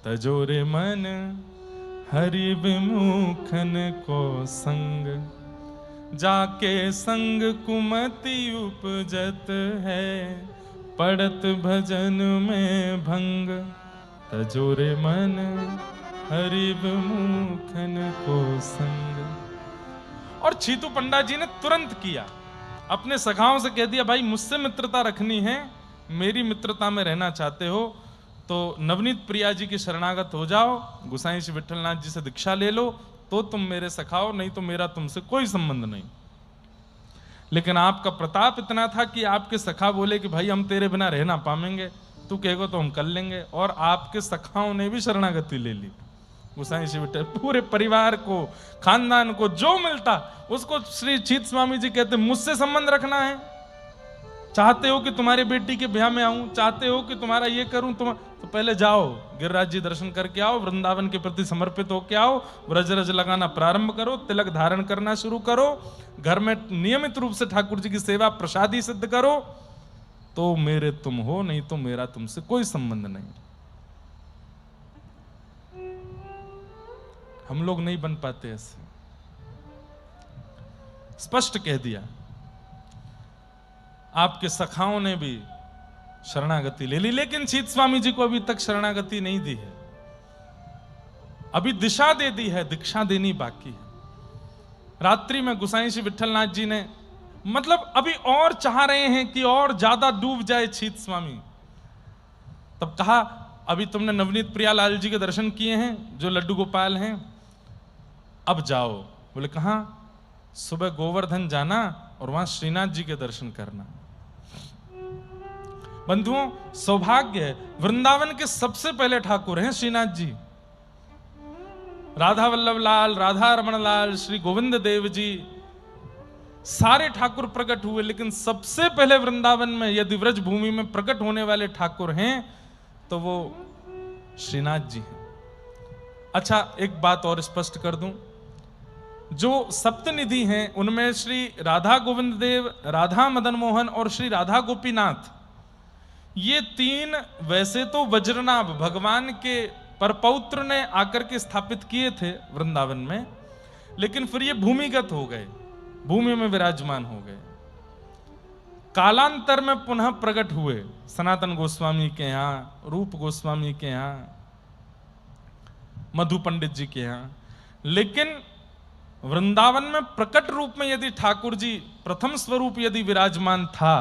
तजोरे मन हरि विमुखन को संग, जाके संग कुमति उपजत है, पड़त भजन में भंग। तजोरे मन हरि विमुखन को संग। और छीतू पंडा जी ने तुरंत किया, अपने सखाओं से कह दिया, भाई मुझसे मित्रता रखनी है, मेरी मित्रता में रहना चाहते हो तो नवनीत प्रिया जी के शरणागत हो जाओ, गुसाई श्री विठलनाथ जी से दीक्षा ले लो, तो तुम मेरे सखाओ, नहीं तो मेरा तुमसे कोई संबंध नहीं। लेकिन आपका प्रताप इतना था कि आपके सखा बोले कि भाई हम तेरे बिना रह ना पाएंगे, तू कहेगा तो हम कर लेंगे। और आपके सखाओं ने भी शरणागति ले ली। गुसाई श्री विठल पूरे परिवार को, खानदान को जो मिलता उसको श्री छीत स्वामी जी कहते, मुझसे संबंध रखना है, चाहते हो कि तुम्हारी बेटी के ब्याह में आऊं, चाहते हो कि तुम्हारा ये करूं, तुम तो पहले जाओ गिरिराज जी दर्शन करके आओ, वृंदावन के प्रति समर्पित होके आओ, व्रज रज लगाना प्रारंभ करो, तिलक धारण करना शुरू करो, घर में नियमित रूप से ठाकुर जी की सेवा प्रसादी सिद्ध करो, तो मेरे तुम हो, नहीं तो मेरा तुमसे कोई संबंध नहीं। हम लोग नहीं बन पाते ऐसे, स्पष्ट कह दिया। आपके सखाओं ने भी शरणागति ले ली, लेकिन छीत स्वामी जी को अभी तक शरणागति नहीं दी है, अभी दिशा दे दी है, दीक्षा देनी बाकी है। रात्रि में गुसाई श्री विठलनाथ जी ने, मतलब अभी और चाह रहे हैं कि और ज्यादा डूब जाए छीत स्वामी, तब कहा अभी तुमने नवनीत प्रियालाल जी के दर्शन किए हैं जो लड्डू गोपाल हैं, अब जाओ। बोले कहां? सुबह गोवर्धन जाना और वहां श्रीनाथ जी के दर्शन करना। बंधुओं, सौभाग्य है, वृंदावन के सबसे पहले ठाकुर हैं श्रीनाथ जी। राधा वल्लभ लाल, राधा रमण लाल, श्री गोविंद देव जी, सारे ठाकुर प्रकट हुए, लेकिन सबसे पहले वृंदावन में, यदि व्रज भूमि में प्रकट होने वाले ठाकुर हैं तो वो श्रीनाथ जी हैं। अच्छा, एक बात और स्पष्ट कर दूं, जो सप्तनिधि हैं उनमें श्री राधा गोविंद देव, राधा मदन मोहन और श्री राधा गोपीनाथ, ये तीन वैसे तो वज्रनाभ भगवान के परपौत्र ने आकर के स्थापित किए थे वृंदावन में, लेकिन फिर ये भूमिगत हो गए, भूमि में विराजमान हो गए। कालांतर में पुनः प्रकट हुए सनातन गोस्वामी के यहाँ, रूप गोस्वामी के यहाँ, मधु पंडित जी के यहाँ। लेकिन वृंदावन में प्रकट रूप में यदि ठाकुर जी प्रथम स्वरूप यदि विराजमान था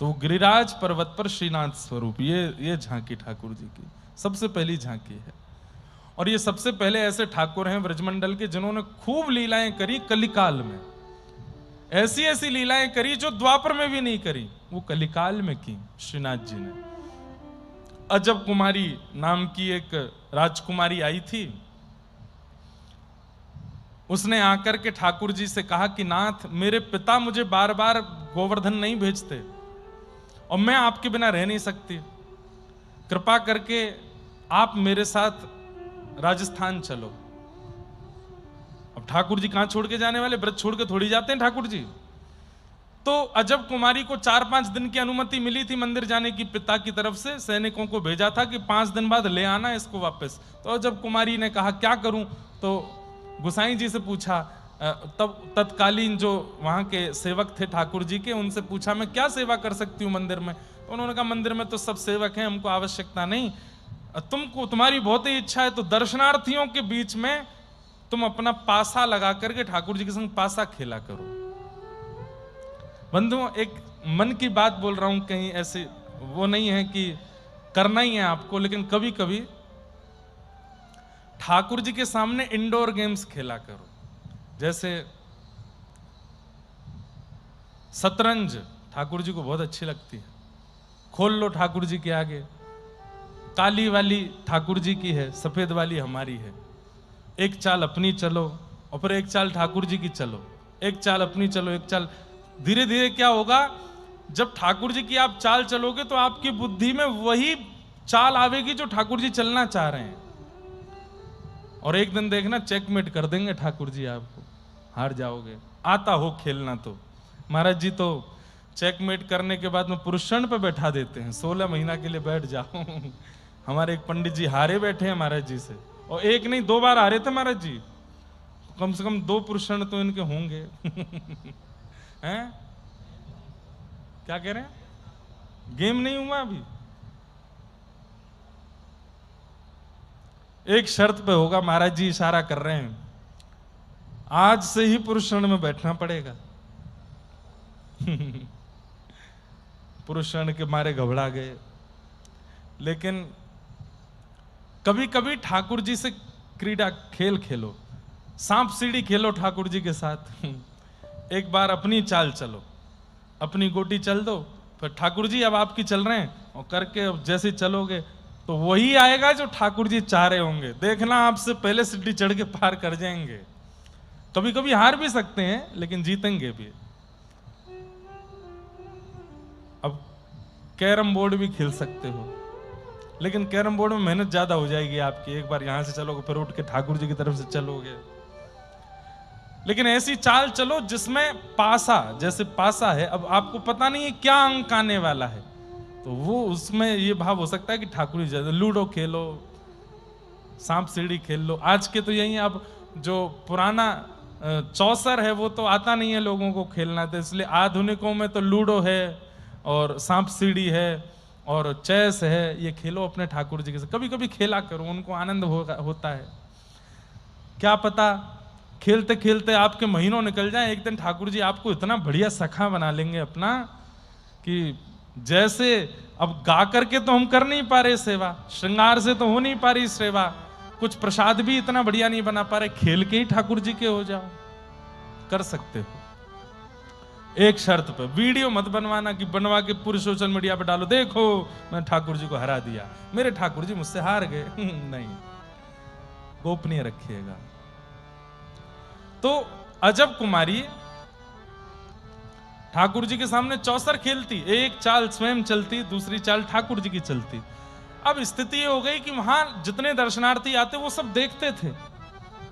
तो गिरिराज पर्वत पर श्रीनाथ स्वरूप, ये झांकी ठाकुर जी की सबसे पहली झांकी है। और ये सबसे पहले ऐसे ठाकुर हैं ब्रजमंडल के जिन्होंने खूब लीलाएं करी कलिकाल में, ऐसी ऐसी लीलाएं करी जो द्वापर में भी नहीं करी, वो कलिकाल में की श्रीनाथ जी ने। अजब कुमारी नाम की एक राजकुमारी आई थी, उसने आकर के ठाकुर जी से कहा कि नाथ, मेरे पिता मुझे बार बार गोवर्धन नहीं भेजते और मैं आपके बिना रह नहीं सकती, कृपा करके आप मेरे साथ राजस्थान चलो। अब ठाकुर जी कहां छोड़ के जाने वाले, ब्रज छोड़ के थोड़ी जाते हैं ठाकुर जी। तो अजब कुमारी को 4-5 दिन की अनुमति मिली थी मंदिर जाने की, पिता की तरफ से सैनिकों को भेजा था कि 5 दिन बाद ले आना इसको वापस। तो अजब कुमारी ने कहा क्या करूं, तो गोसाई जी से पूछा, तब तत्कालीन जो वहां के सेवक थे ठाकुर जी के, उनसे पूछा मैं क्या सेवा कर सकती हूँ मंदिर में। तो उन्होंने कहा मंदिर में तो सब सेवक हैं, हमको आवश्यकता नहीं, तुमको तुम्हारी बहुत ही इच्छा है तो दर्शनार्थियों के बीच में तुम अपना पासा लगा करके ठाकुर जी के संग पासा खेला करो। बंधुओं, एक मन की बात बोल रहा हूं, कहीं ऐसे वो नहीं है कि करना ही है आपको, लेकिन कभी कभी ठाकुर जी के सामने इंडोर गेम्स खेला करो। जैसे शतरंज ठाकुर जी को बहुत अच्छी लगती है, खोल लो ठाकुर जी के आगे। काली वाली ठाकुर जी की है, सफेद वाली हमारी है। एक चाल अपनी चलो और फिर एक चाल ठाकुर जी की चलो, एक चाल अपनी चलो, एक चाल। धीरे धीरे क्या होगा, जब ठाकुर जी की आप चाल चलोगे तो आपकी बुद्धि में वही चाल आवेगी जो ठाकुर जी चलना चाह रहे हैं, और एक दिन देखना चेकमेट कर देंगे ठाकुर जी, आपको हार जाओगे। आता हो खेलना तो महाराज जी तो चेकमेट करने के बाद में पुरुषण पे बैठा देते हैं, 16 महीना के लिए बैठ जाओ। हमारे एक पंडित जी हारे बैठे हैं महाराज जी से, और एक नहीं 2 बार हारे थे महाराज जी, कम से कम 2 पुरुषण तो इनके होंगे। हैं क्या कह रहे हैं, गेम नहीं हुआ अभी, एक शर्त पे होगा, महाराज जी इशारा कर रहे हैं, आज से ही पुरुषण में बैठना पड़ेगा। पुरुषण के मारे घबरा गए। लेकिन कभी कभी ठाकुर जी से क्रीड़ा खेल खेलो, सांप सीढ़ी खेलो ठाकुर जी के साथ। एक बार अपनी चाल चलो, अपनी गोटी चल दो, फिर ठाकुर जी अब आपकी चल रहे हैं, और करके अब जैसे चलोगे तो वही आएगा जो ठाकुर जी चाह रहे होंगे। देखना आपसे पहले सीढ़ी चढ़ के पार कर जाएंगे। कभी कभी हार भी सकते हैं लेकिन जीतेंगे भी। अब कैरम बोर्ड भी खेल सकते हो, लेकिन कैरम बोर्ड में मेहनत ज्यादा हो जाएगी आपकी। एक बार यहां से चलोगे फिर उठ के ठाकुर जी की तरफ से चलोगे। लेकिन ऐसी चाल चलो जिसमें पासा, जैसे पासा है, अब आपको पता नहीं है क्या अंक आने वाला है, तो वो उसमें ये भाव हो सकता है कि ठाकुर जी, लूडो खेलो, सांप सीढ़ी खेल लो। आज के तो यही, अब जो पुराना चौसर है वो तो आता नहीं है लोगों को खेलना, तो इसलिए आधुनिकों में तो लूडो है और सांप सीढ़ी है और चेस है, ये खेलो अपने ठाकुर जी के साथ। कभी कभी खेला करो, उनको आनंद होता है। क्या पता खेलते खेलते आपके महीनों निकल जाए, एक दिन ठाकुर जी आपको इतना बढ़िया सखा बना लेंगे अपना कि जैसे अब गा करके तो हम कर नहीं पा रहे सेवा, श्रृंगार से तो हो नहीं पा रही सेवा, कुछ प्रसाद भी इतना बढ़िया नहीं बना पा रहे, खेल के ही ठाकुर जी के हो जाओ, कर सकते हो। एक शर्त पे, वीडियो मत बनवाना कि बनवा के पूरे सोशल मीडिया पे डालो, देखो मैं ठाकुर जी को हरा दिया, मेरे ठाकुर जी मुझसे हार गए। नहीं, गोपनीय रखिएगा। तो अजब कुमारी ठाकुर जी के सामने चौसर खेलती, एक चाल स्वयं चलती, दूसरी चाल ठाकुर जी की चलती। अब स्थिति ये हो गई कि वहां जितने दर्शनार्थी आते वो सब देखते थे।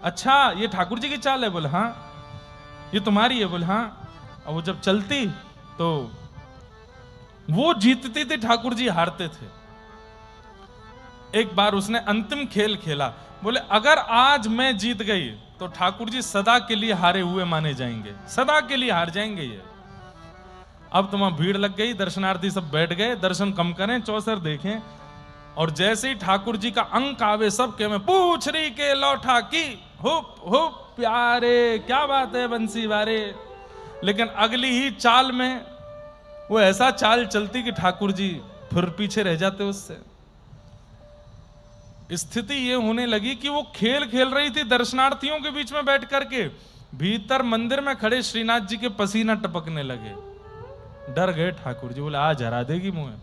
अच्छा ये ठाकुर जी की चाल है? बोले हाँ। ये तुम्हारी है? बोले हाँ। अब वो जब चलती तो वो जीतती थी, ठाकुर जी हारते थे। एक बार उसने अंतिम खेल खेला, बोले अगर आज मैं जीत गई तो ठाकुर जी सदा के लिए हारे हुए माने जाएंगे, सदा के लिए हार जाएंगे ये। अब तो वहां भीड़ लग गई, दर्शनार्थी सब बैठ गए, दर्शन कम करें, चौसर देखें। और जैसे ही ठाकुर जी का अंक आवे सबके में पूछरी के लौठा की हुप हुप प्यारे, क्या बात है बंसी वारे। लेकिन अगली ही चाल में वो ऐसा चाल चलती कि ठाकुर जी फिर पीछे रह जाते उससे। स्थिति ये होने लगी कि वो खेल खेल रही थी दर्शनार्थियों के बीच में बैठ करके, भीतर मंदिर में खड़े श्रीनाथ जी के पसीना टपकने लगे। डर गए ठाकुर जी, बोले आज हरा देगी मुझे।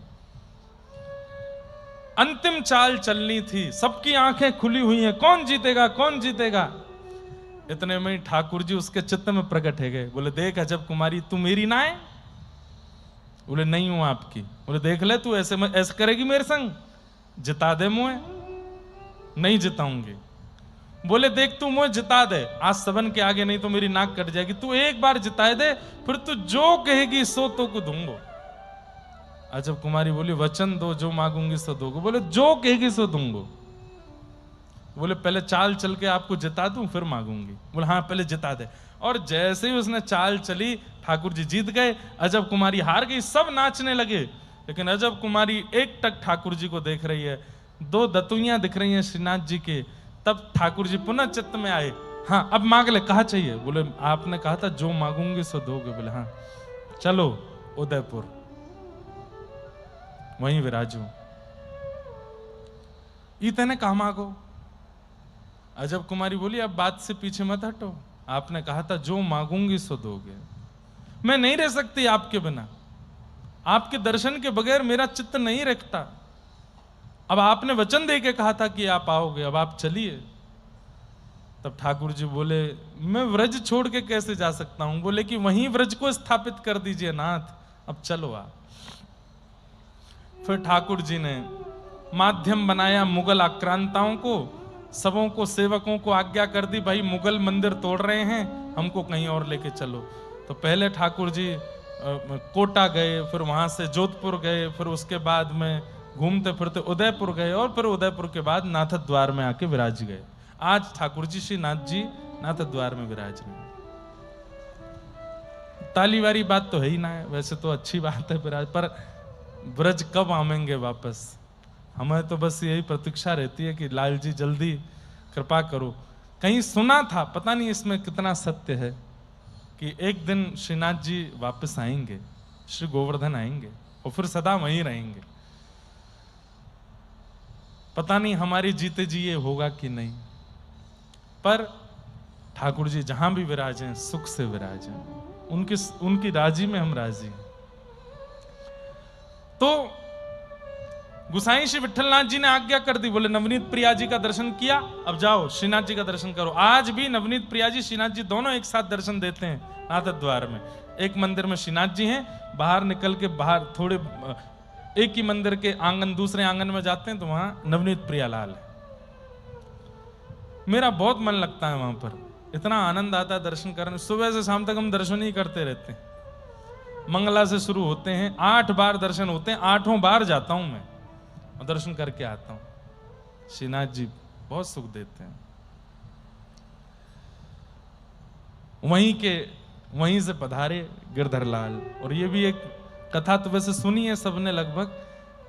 अंतिम चाल चलनी थी, सबकी आंखें खुली हुई हैं, कौन जीतेगा कौन जीतेगा। इतने में ठाकुर जी उसके चित्त में प्रकट है गए। बोले देख अजब कुमारी, तू मेरी ना है? बोले नहीं हूं आपकी। बोले देख ले तू ऐसे करेगी मेरे संग, जिता दे मुझे। नहीं जिताऊंगी। बोले देख तू मुझे जिता दे आज सबन के आगे, नहीं तो मेरी नाक कट जाएगी। तू एक बार जिता दे, फिर तू जो कहेगी सो तो को दूंगो। अजब कुमारी बोली वचन दो, जो मांगूंगी सो दोगे। बोले जो कहेगी सो दूंगो। बोले पहले चाल चल के आपको जिता दूं फिर मांगूंगी। बोले हाँ पहले जिता दे। और जैसे ही उसने चाल चली ठाकुर जी जीत गए, अजब कुमारी हार गई। सब नाचने लगे, लेकिन अजब कुमारी एक टक ठाकुर जी को देख रही है, दो दतुइयां दिख रही हैं श्रीनाथ जी के। तब ठाकुर जी पुनः चित्त में आए, हाँ अब मांग ले, कहा चाहिए? बोले आपने कहा था जो मांगूंगी सो दोगे। बोले हाँ चलो उदयपुर, वहीं विराजू। इतने कहा मांगो। अजब कुमारी बोली अब बात से पीछे मत हटो, आपने कहा था जो मांगूंगी सो दोगे। मैं नहीं रह सकती आपके बिना, आपके दर्शन के बगैर मेरा चित्त नहीं रखता। अब आपने वचन दे के कहा था कि आप आओगे, अब आप चलिए। तब ठाकुर जी बोले मैं व्रज छोड़ के कैसे जा सकता हूं? बोले कि वहीं व्रज को स्थापित कर दीजिए नाथ, अब चलो आप। फिर ठाकुर जी ने माध्यम बनाया मुगल आक्रांताओं को, सबों को, सेवकों को आज्ञा कर दी भाई मुगल मंदिर तोड़ रहे हैं, हमको कहीं और लेके चलो। तो पहले ठाकुर जी कोटा गए, फिर वहां से जोधपुर गए, फिर उसके बाद में घूमते फिरते उदयपुर गए, और फिर उदयपुर के बाद नाथद्वार में आके विराज गए। आज ठाकुर जी श्री नाथ जी नाथद्वार में विराज रहे। ताली वाली बात तो है ही ना है, वैसे तो अच्छी बात है विराज, पर ब्रज कब आवेंगे वापस? हमें तो बस यही प्रतीक्षा रहती है कि लाल जी जल्दी कृपा करो। कहीं सुना था, पता नहीं इसमें कितना सत्य है, कि एक दिन श्रीनाथ जी वापस आएंगे, श्री गोवर्धन आएंगे और फिर सदा वहीं रहेंगे। पता नहीं हमारी जीते जी ये होगा कि नहीं, पर ठाकुर जी जहां भी विराजें सुख से विराजें, उनकी राजी में हम राजी हैं। तो गुसाई श्री विठलनाथ जी ने आज्ञा कर दी, बोले नवनीत प्रिया जी का दर्शन किया, अब जाओ श्रीनाथ जी का दर्शन करो। आज भी नवनीत प्रिया जी श्रीनाथ जी दोनों एक साथ दर्शन देते हैं नाथद्वार में। एक मंदिर में श्रीनाथ जी हैं, बाहर निकल के बाहर थोड़े एक ही मंदिर के आंगन दूसरे आंगन में जाते हैं तो वहां नवनीत प्रियालाल है। मेरा बहुत मन लगता है वहां पर, इतना आनंद आता है दर्शन करने। सुबह से शाम तक हम दर्शन ही करते रहते हैं। मंगला से शुरू होते हैं, 8 बार दर्शन होते हैं, 8वां बार जाता हूं मैं और दर्शन करके आता हूं। श्रीनाथ जी बहुत सुख देते हैं। वहीं से पधारे गिरधरलाल। और ये भी एक कथा तो वैसे सुनी है सबने लगभग।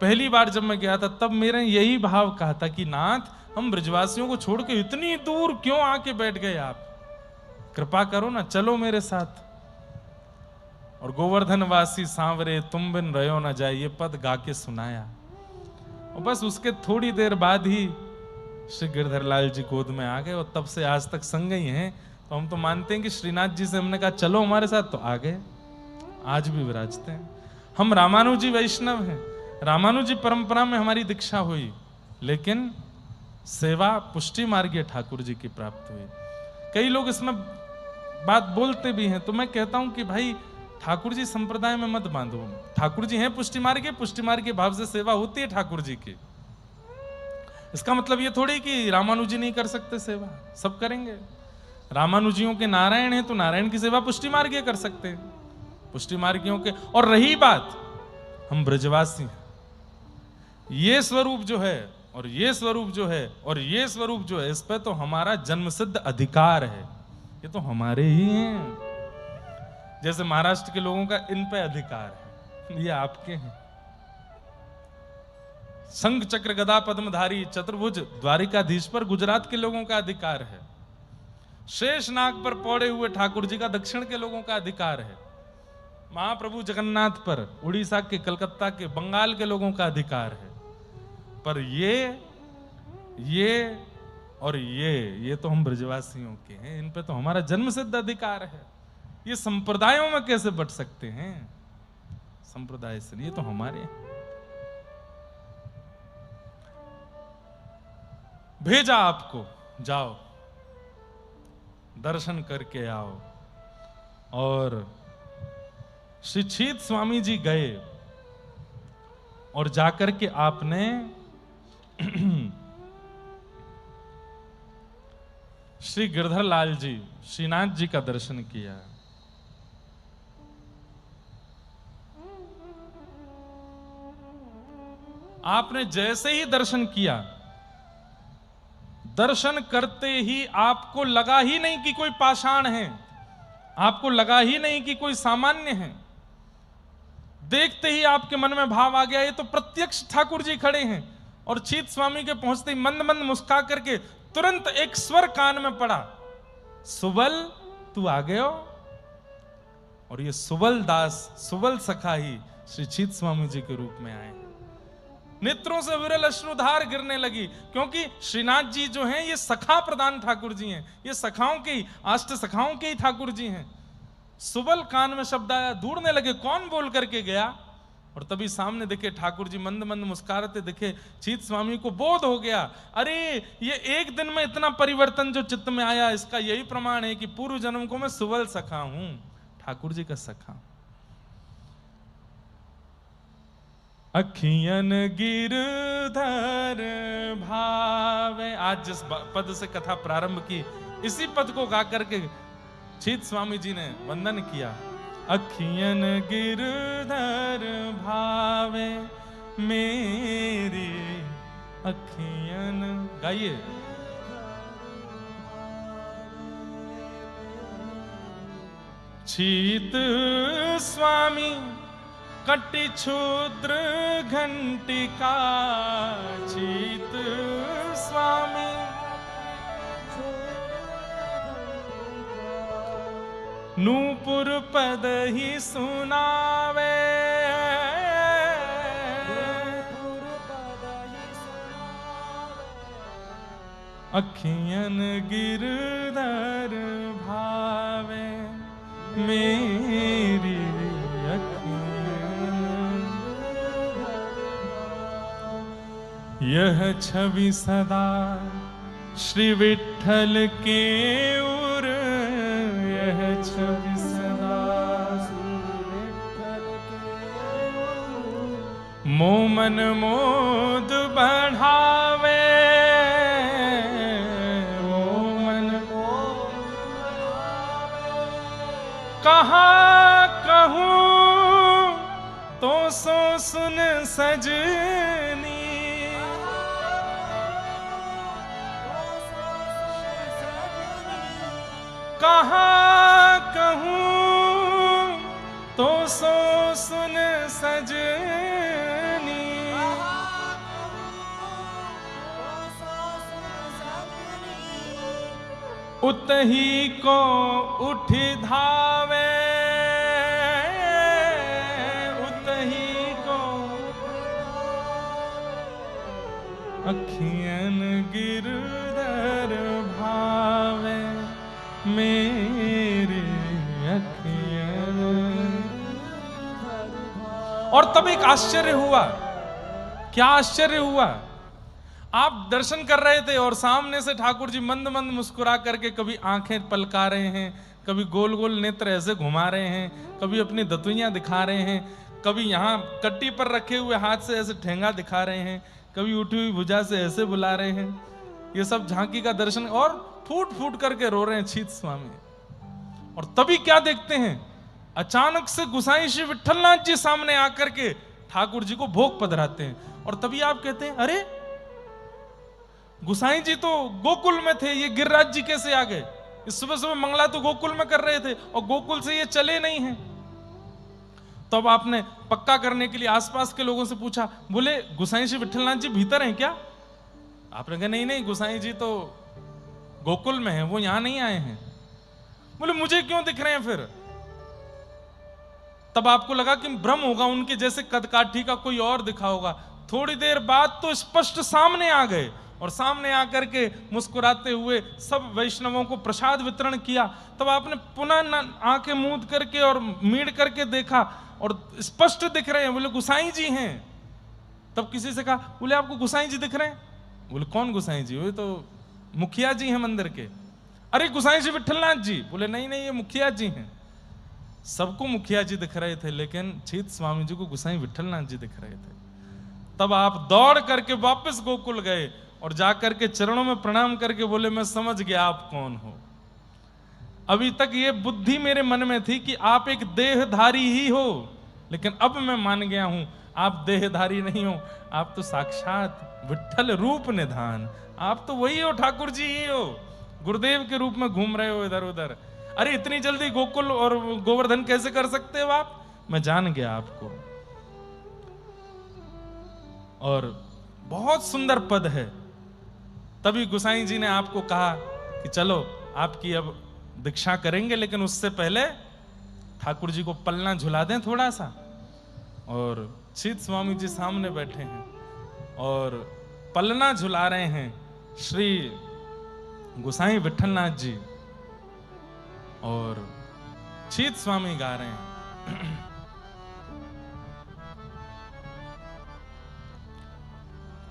पहली बार जब मैं गया था तब मेरे यही भाव कहा था कि नाथ हम ब्रजवासियों को छोड़ के इतनी दूर क्यों आके बैठ गए आप, कृपा करो ना, चलो मेरे साथ। और गोवर्धन वासी सांवरे तुम बिन रहो न जाए, ये पद गा के सुनाया। और बस उसके थोड़ी देर बाद ही श्री गिरधरलाल जी गोद में आ गए और तब से आज तक संग ही हैं। तो हम तो मानते हैं कि श्रीनाथ जी से हमने कहा चलो हमारे साथ, तो आ गए, आज भी विराजते हैं। हम रामानुजी वैष्णव हैं, रामानुजी परंपरा में हमारी दीक्षा हुई, लेकिन सेवा पुष्टि मार्गीय ठाकुर जी की प्राप्त हुई। कई लोग इसमें बात बोलते भी हैं, तो मैं कहता हूं कि भाई ठाकुर जी संप्रदाय में मत बांधो। ठाकुर जी हैं पुष्टि मार्गीय, पुष्टि मार्गीय भाव से सेवा होती है ठाकुर जी की, इसका मतलब ये थोड़ी कि रामानुजी नहीं कर सकते सेवा, सब करेंगे। रामानुजियों के नारायण हैं तो नारायण की सेवा पुष्टि मार्गीय कर सकते हैं, पुष्टि मार्गियों के। और रही बात, हम ब्रजवासी हैं, ये स्वरूप जो है और ये स्वरूप जो है और ये स्वरूप जो है, इस पे तो हमारा जन्मसिद्ध अधिकार है, ये तो हमारे ही हैं। जैसे महाराष्ट्र के लोगों का इन पे अधिकार है, ये आपके हैं। शंख चक्र गदा पद्मधारी चतुर्भुज द्वारिकाधीश पर गुजरात के लोगों का अधिकार है। शेष नाग पर पौड़े हुए ठाकुर जी का दक्षिण के लोगों का अधिकार है। महाप्रभु जगन्नाथ पर उड़ीसा के, कलकत्ता के, बंगाल के लोगों का अधिकार है। पर ये और ये तो हम ब्रजवासियों के हैं, इन पे तो हमारा जन्मसिद्ध अधिकार है। ये संप्रदायों में कैसे बट सकते हैं? संप्रदाय से ये तो हमारे हैं। भेजा आपको, जाओ दर्शन करके आओ। और श्री छीत स्वामी जी गए और जाकर के आपने श्री गिरधर लाल जी, श्रीनाथ जी का दर्शन किया। आपने जैसे ही दर्शन किया, दर्शन करते ही आपको लगा ही नहीं कि कोई पाषाण है, आपको लगा ही नहीं कि कोई सामान्य है। देखते ही आपके मन में भाव आ गया, ये तो प्रत्यक्ष ठाकुर जी खड़े हैं। और छीत स्वामी के पहुंचते ही मंद मंद मुस्का करके तुरंत एक स्वर कान में पड़ा, सुबल तू आ गए हो। और ये सुबल दास, सुबल सखा ही श्री छीत स्वामी जी के रूप में आए। नेत्रों से विरल अश्रुधार गिरने लगी, क्योंकि श्रीनाथ जी जो हैं ये सखा प्रधान ठाकुर जी हैं, ये सखाओं के ही, अष्ट सखाओं के ही ठाकुर जी हैं। सुबल कान में शब्द आया, ढूंढने लगे कौन बोल करके गया। और तभी सामने देखे ठाकुर जी मंद मंद मुस्कुराते दिखे। छीत स्वामी को बोध हो गया, अरे ये एक दिन में इतना परिवर्तन जो चित्त में आया, इसका यही प्रमाण है कि पूर्व जन्म को मैं सुबल सखा हूं, ठाकुर जी का सखा। अखियन गिरधर भावे, आज जिस पद से कथा प्रारंभ की, इसी पद को गा करके छीत स्वामी जी ने वंदन किया। अखियन गिरधर भावे मेरी अखियन, गाइए। छीत स्वामी कटि क्षुद्र घंटिका, छीत स्वामी नूपुर पद ही सुनावे, अखियन गिरधर भावे मेरी अखियन। यह छवि सदा श्री विठ्ठल के उर, यह छवि सदा मोमन मोद बढ़ावे, मोमन कहाँ कहूँ तो सो सुन सजनी, कहाँ कहूँ तो सो सुन सजनी, उतही को उठ धावे, उतही को अखियन गिरधर भावे मेरे अखियन। और तब एक आश्चर्य हुआ। क्या आश्चर्य हुआ? आप दर्शन कर रहे थे और सामने से ठाकुर जी मंद मंद मुस्कुरा करके कभी आंखें पलका रहे हैं, कभी गोल गोल नेत्र ऐसे घुमा रहे हैं, कभी अपनी दतुइयां दिखा रहे हैं, कभी यहाँ कट्टी पर रखे हुए हाथ से ऐसे ठेंगा दिखा रहे हैं, कभी उठी हुई भुजा से ऐसे बुला रहे हैं। ये सब झांकी का दर्शन, और फूट फूट करके रो रहे हैं छीत स्वामी। और तभी क्या देखते हैं, अचानक से गुसाई श्री विठलनाथ जी सामने आकर के ठाकुर जी को भोग पधराते हैं। और तभी आप कहते हैं, अरे गुसाई जी तो गोकुल में थे, ये गिरिराज जी कैसे आ गए? इस सुबह सुबह मंगला तो गोकुल में कर रहे थे और गोकुल से ये चले नहीं हैं। तो अब आपने पक्का करने के लिए आसपास के लोगों से पूछा, बोले गुसाई श्री विठलनाथ जी भीतर हैं क्या? आपने कहा नहीं नहीं, गुसाई जी तो गोकुल में हैं, वो यहां नहीं आए हैं। बोले मुझे क्यों दिख रहे हैं फिर? तब आपको लगा कि भ्रम होगा, उनके जैसे कदकाठी का कोई और दिखा होगा। थोड़ी देर बाद तो स्पष्ट सामने आ गए और सामने आकर के मुस्कुराते हुए सब वैष्णवों को प्रसाद वितरण किया। तब आपने पुनः आंखें मूंद करके और मीड़ करके देखा और स्पष्ट दिख रहे हैं, बोले गुसाई जी हैं। तब किसी से कहा, बोले आपको गुसाई जी दिख रहे हैं? बोले कौन गुसाई जी? वो तो मुखिया जी हैं मंदिर के। अरे गुसाई जी विठलनाथ जी। बोले नहीं नहीं, ये मुखिया जी हैं। सबको मुखिया जी दिख रहे थे, लेकिन छीत स्वामी जी को गुसाई विठलनाथ जी दिख रहे थे। तब आप दौड़ करके वापस गोकुल गए और जाकर के चरणों में प्रणाम करके बोले, मैं समझ गया आप कौन हो। अभी तक ये बुद्धि मेरे मन में थी कि आप एक देहधारी ही हो, लेकिन अब मैं मान गया हूं आप देहधारी नहीं हो, आप तो साक्षात विठल रूप निधान, आप तो वही हो, ठाकुर जी ही हो। गुरुदेव के रूप में घूम रहे हो इधर उधर। अरे इतनी जल्दी गोकुल और गोवर्धन कैसे कर सकते हो आप? मैं जान गया आपको। और बहुत सुंदर पद है। तभी गुसाई जी ने आपको कहा कि चलो आपकी अब दीक्षा करेंगे, लेकिन उससे पहले ठाकुर जी को पलना झुला दें थोड़ा सा। और छीत स्वामी जी सामने बैठे हैं और पलना झुला रहे हैं श्री गुसाई विठलनाथ जी, और छीत स्वामी गा रहे हैं,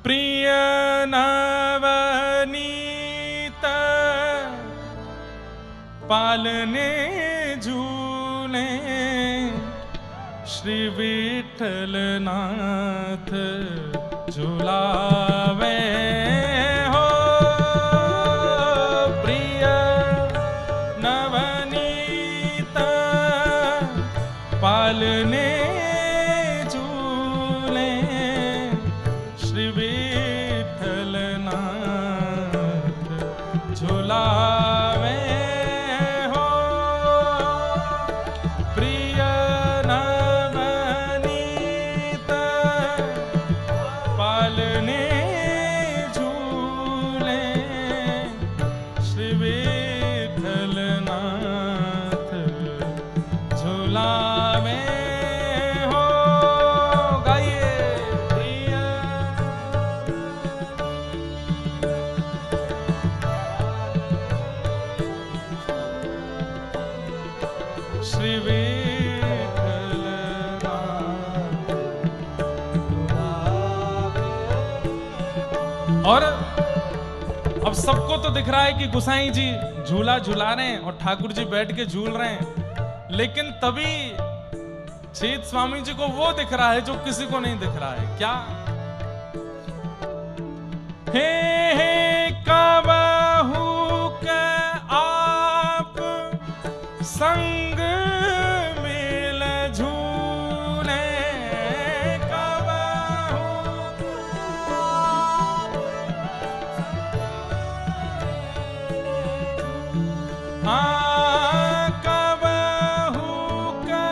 प्रिय नवनीत पालने झूले श्री विठलनाथ झुलावे हो। प्रिय नवनीत पालने झूले श्री विठलनाथ झुलावे हो। प्रिय नवनीत पालने झूले श्री विठलनाथ झुलावे हो। गाइए, प्रिय श्री विठलनाथ। और अब सबको तो दिख रहा है कि गुसाई जी झूला झूला रहे हैं और ठाकुर जी बैठ के झूल रहे हैं, लेकिन तभी छीत स्वामी जी को वो दिख रहा है जो किसी को नहीं दिख रहा है। क्या? हे कबहू के आप संग मिल झूले, कबहू कबहू के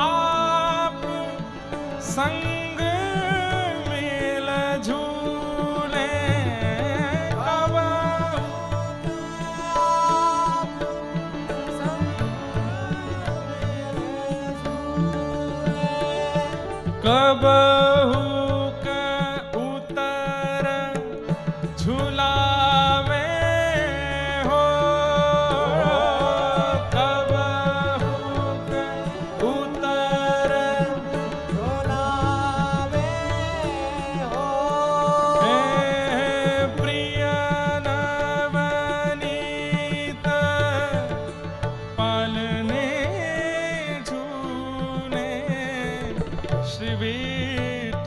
आप संग मिल झूले, कबहू के उतर झुलावे हो। कबहू के उतर झुलावे हो। हे प्रिय नवनीत पालने झूले श्री विठलनाथ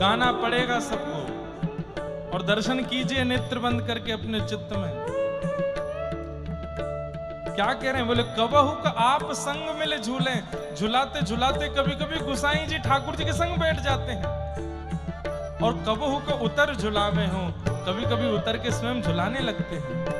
गाना पड़ेगा सबको, और दर्शन कीजिए नेत्र बंद करके अपने चित्त में। क्या कह रहे हैं? बोले कबहू का आप संग मिले झूले, झुलाते झुलाते कभी कभी गुसाई जी ठाकुर जी के संग बैठ जाते हैं, और कबहू का उतर झुलावे हो, कभी कभी उतर के स्वयं झुलाने लगते हैं।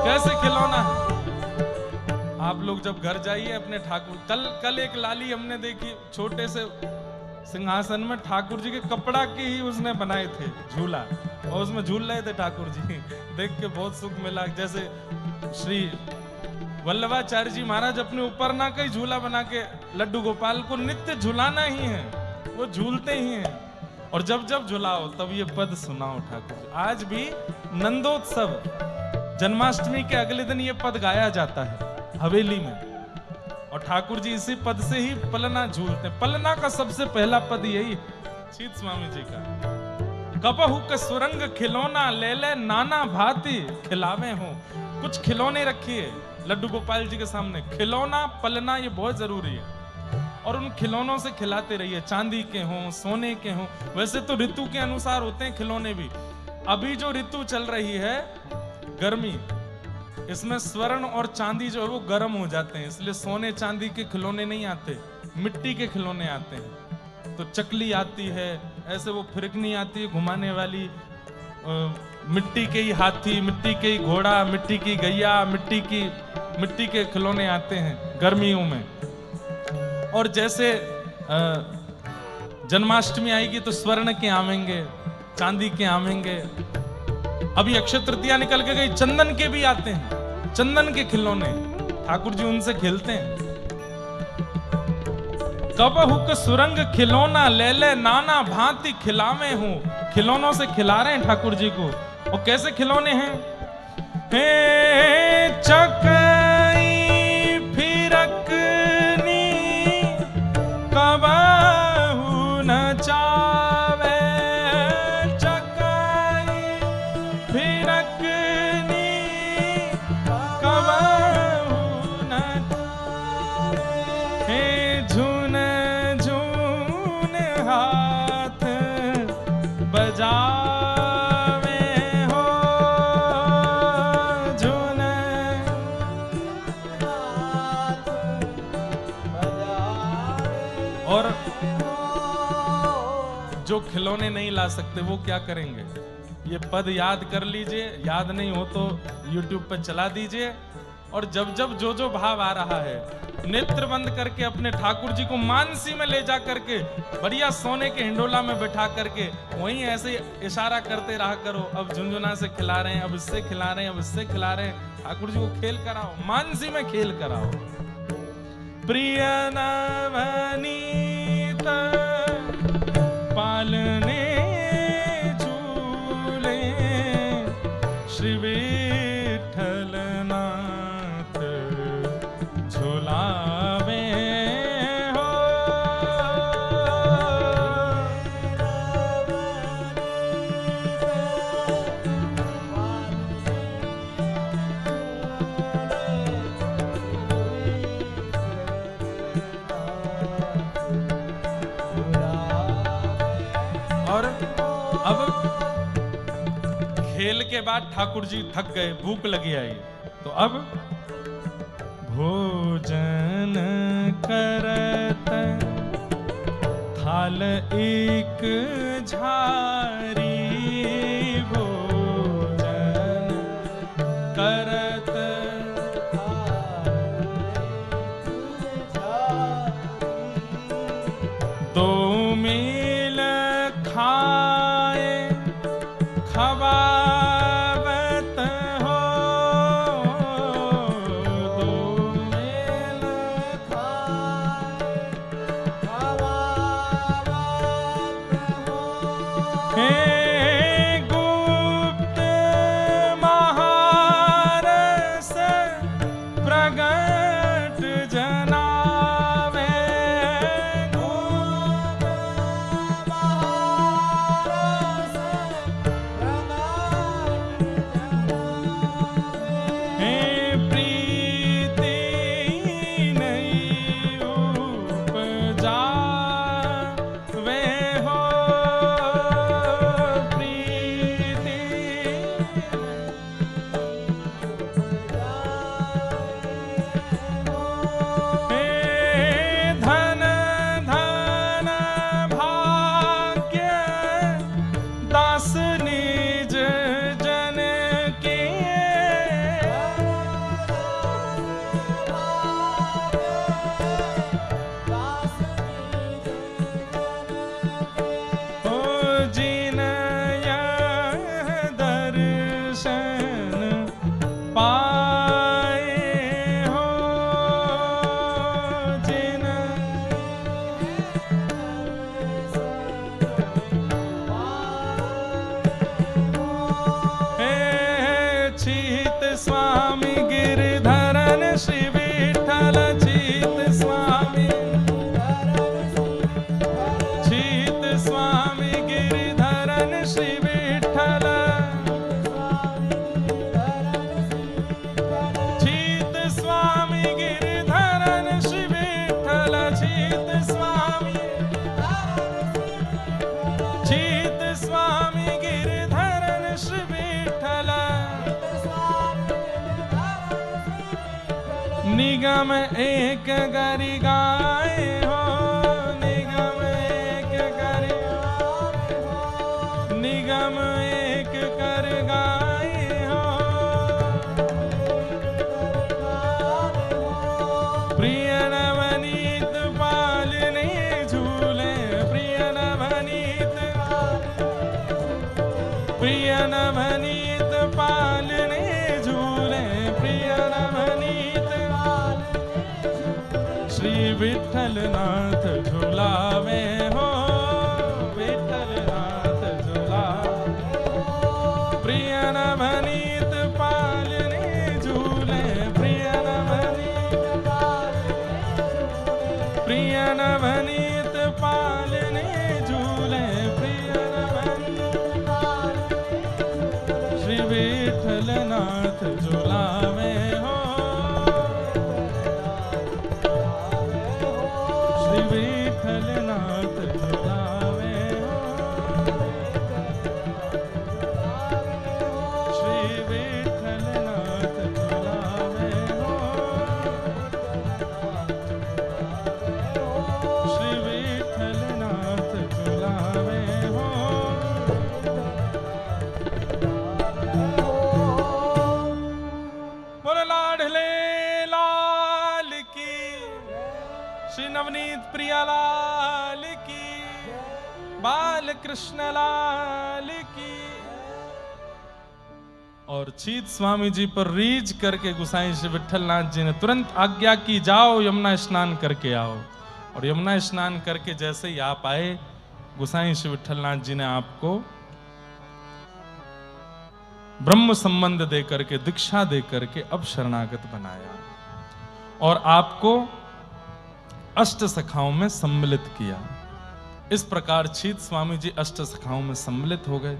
कैसे खिलौना है। आप लोग जब घर जाइए अपने ठाकुर, कल एक लाली हमने देखी, छोटे से सिंहासन में ठाकुर जी के कपड़ा के ही उसने बनाए थे झूला, और उसमें झूल रहे थे ठाकुर जी। देख के बहुत सुख मिला। जैसे श्री वल्लभाचार्य जी महाराज अपने ऊपर ना कहीं झूला बना के लड्डू गोपाल को नित्य झुलाना ही है, वो झूलते ही हैं। और जब जब झुलाओ तब ये पद सुनाओ ठाकुर जी। आज भी नंदोत्सव जन्माष्टमी के अगले दिन ये पद गाया जाता है हवेली में, और ठाकुर जी इसी पद से ही पलना झूलते हैं। पलना का सबसे पहला पद यही शीत स्वामी जी का, कबहू का सुरंग खिलौना ले ले नाना भांति खिलावे हो। कुछ खिलौने रखिए लड्डू गोपाल जी के सामने। खिलौना पलना ये बहुत जरूरी है, और उन खिलौनों से खिलाते रहिए, चांदी के हों सोने के हों। वैसे तो ऋतु के अनुसार होते हैं खिलौने भी। अभी जो ऋतु चल रही है गर्मी, इसमें स्वर्ण और चांदी जो है वो गर्म हो जाते हैं, इसलिए सोने चांदी के खिलौने नहीं आते, मिट्टी के खिलौने आते हैं। तो चकली आती है, ऐसे वो फिरकनी आती है घुमाने वाली, मिट्टी के ही हाथी, मिट्टी के ही घोड़ा, मिट्टी की गैया, मिट्टी के खिलौने आते हैं गर्मियों में। और जैसे जन्माष्टमी आएगी तो स्वर्ण के आवेंगे, चांदी के आवेंगे। अभी अक्षय तृतीया निकल के गई, चंदन के भी आते हैं, चंदन के खिलौने ठाकुर जी उनसे खेलते हैं। कबहू का सुरंग खिलौना ले ले नाना भांति खिलावे हूं। खिलौनों से खिला रहे हैं ठाकुर जी को। और कैसे खिलौने हैं? हे चकई फिरकनी कबहू न चावे, चकई फिरकनी कबहू न हे झून झून हाथ बजावे हो, झून और जो खिलौने नहीं ला सकते वो क्या करेंगे? ये पद याद कर लीजिए, याद नहीं हो तो YouTube पे चला दीजिए, और जब जब जो जो भाव आ रहा है नेत्र बंद करके अपने ठाकुर जी को मानसी में ले जा करके बढ़िया सोने के हिंडोला में बैठा करके वहीं ऐसे इशारा करते रहा करो, अब झुंझुना से खिला रहे हैं, अब इससे खिला रहे हैं, अब इससे खिला रहे हैं। ठाकुर जी को खेल कराओ, मानसी में खेल कराओ। प्रिय नवनीत पालने झूले श्री विठ्ठल नाथ झुलावे हो। और अब खेल के बाद ठाकुर जी थक गए, भूख लगी आई, तो अब भोजन करत थाल एक झारी, भोजन करत दो मील खाए खवावत हो, दो मील खाए खवावत हो। हे गुप्त महारस प्रगट जनावे, गुप्त महारस हे प्रीति नहीं उपजावे हो, प्रीति हे धन धन भाग्य दास निज जन के, ओ जिन यह दर्शन पाए हो, जिन हे चीत स्वामी गिरधरन श्री विठ्ठल, चीत स्वामी, चीत स्वामी गिरधरन श्री विठ्ठल, चीत स्वामी गिरधरन श्री विठ्ठल, चीत स्वामी, चीत स्वामी गिरधरन श्री विठ्ठल। निगम एक गरि गाए हो, निगम एक गरि, निगम एक कर गाए हो, प्रिय नवनीत पालने झूले, प्रिय नवनीत, प्रिय नवनीत पालने झूले, प्रिय नवनीत श्री विठ्ठल नाथ झुलावे हो, विठ्ठल नाथ झुलावे, प्रिय नवनीत पालने झूले, प्रिय नवनीत, प्रिय नवनीत पालने झूले, प्रिय नवनीत श्री विठ्ठल नाथ झुलावे हो, श्री विठ्ठल नाथ झुलावे हो, श्री विठ्ठल नाथ झुलावे हो, श्री प्रियालाल की, बाल कृष्ण लाल की। और चीत स्वामी जी पर रीझ करके गोसाई श्री विठलनाथ जी ने तुरंत आज्ञा की, जाओ यमुना स्नान करके आओ। और यमुना स्नान करके जैसे ही आप आए, गोसाई श्री विठलनाथ जी ने आपको ब्रह्म संबंध दे करके, दीक्षा दे करके अब शरणागत बनाया और आपको अष्ट सखाओं में सम्मिलित किया। इस प्रकार चीत स्वामी जी अष्ट सखाओं में सम्मिलित हो गए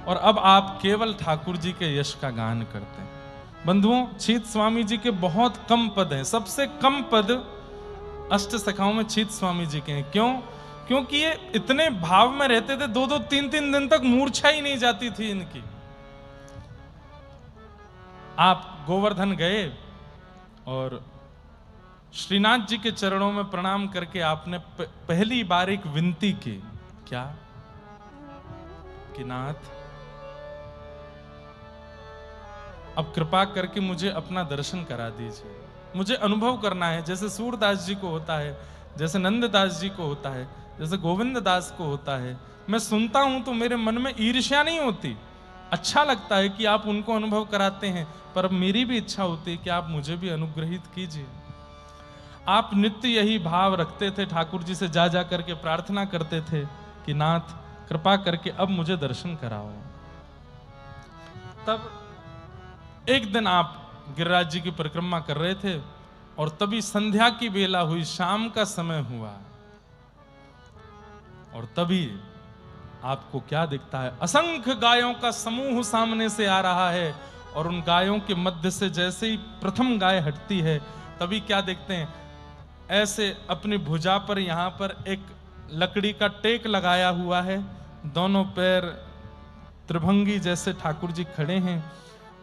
और अब आप केवल ठाकुर जी के यश का गान करते हैं। बंधुओं, चीत स्वामी जी के बहुत कम पद हैं, सबसे कम पद अष्ट सखाओं में चीत स्वामी जी के हैं। क्यों? क्योंकि ये इतने भाव में रहते थे, 2-2, 3-3 दिन तक मूर्छा ही नहीं जाती थी इनकी। आप गोवर्धन गए और श्रीनाथ जी के चरणों में प्रणाम करके आपने पहली बार एक विनती की। क्या? कि नाथ, अब कृपा करके मुझे अपना दर्शन करा दीजिए, मुझे अनुभव करना है, जैसे सूरदास जी को होता है, जैसे नंददास जी को होता है, जैसे गोविंद दास को होता है। मैं सुनता हूं तो मेरे मन में ईर्ष्या नहीं होती, अच्छा लगता है कि आप उनको अनुभव कराते हैं, पर मेरी भी इच्छा होती है कि आप मुझे भी अनुग्रहित कीजिए। आप नित्य यही भाव रखते थे, ठाकुर जी से जा जा करके प्रार्थना करते थे कि नाथ कृपा करके अब मुझे दर्शन कराओ। तब एक दिन आप गिरिराज जी की परिक्रमा कर रहे थे और तभी संध्या की बेला हुई, शाम का समय हुआ और तभी आपको क्या दिखता है? असंख्य गायों का समूह सामने से आ रहा है और उन गायों के मध्य से जैसे ही प्रथम गाय हटती है, तभी क्या देखते हैं? ऐसे अपनी भुजा पर यहां पर एक लकड़ी का टेक लगाया हुआ है, दोनों पैर त्रिभंगी जैसे ठाकुर जी खड़े हैं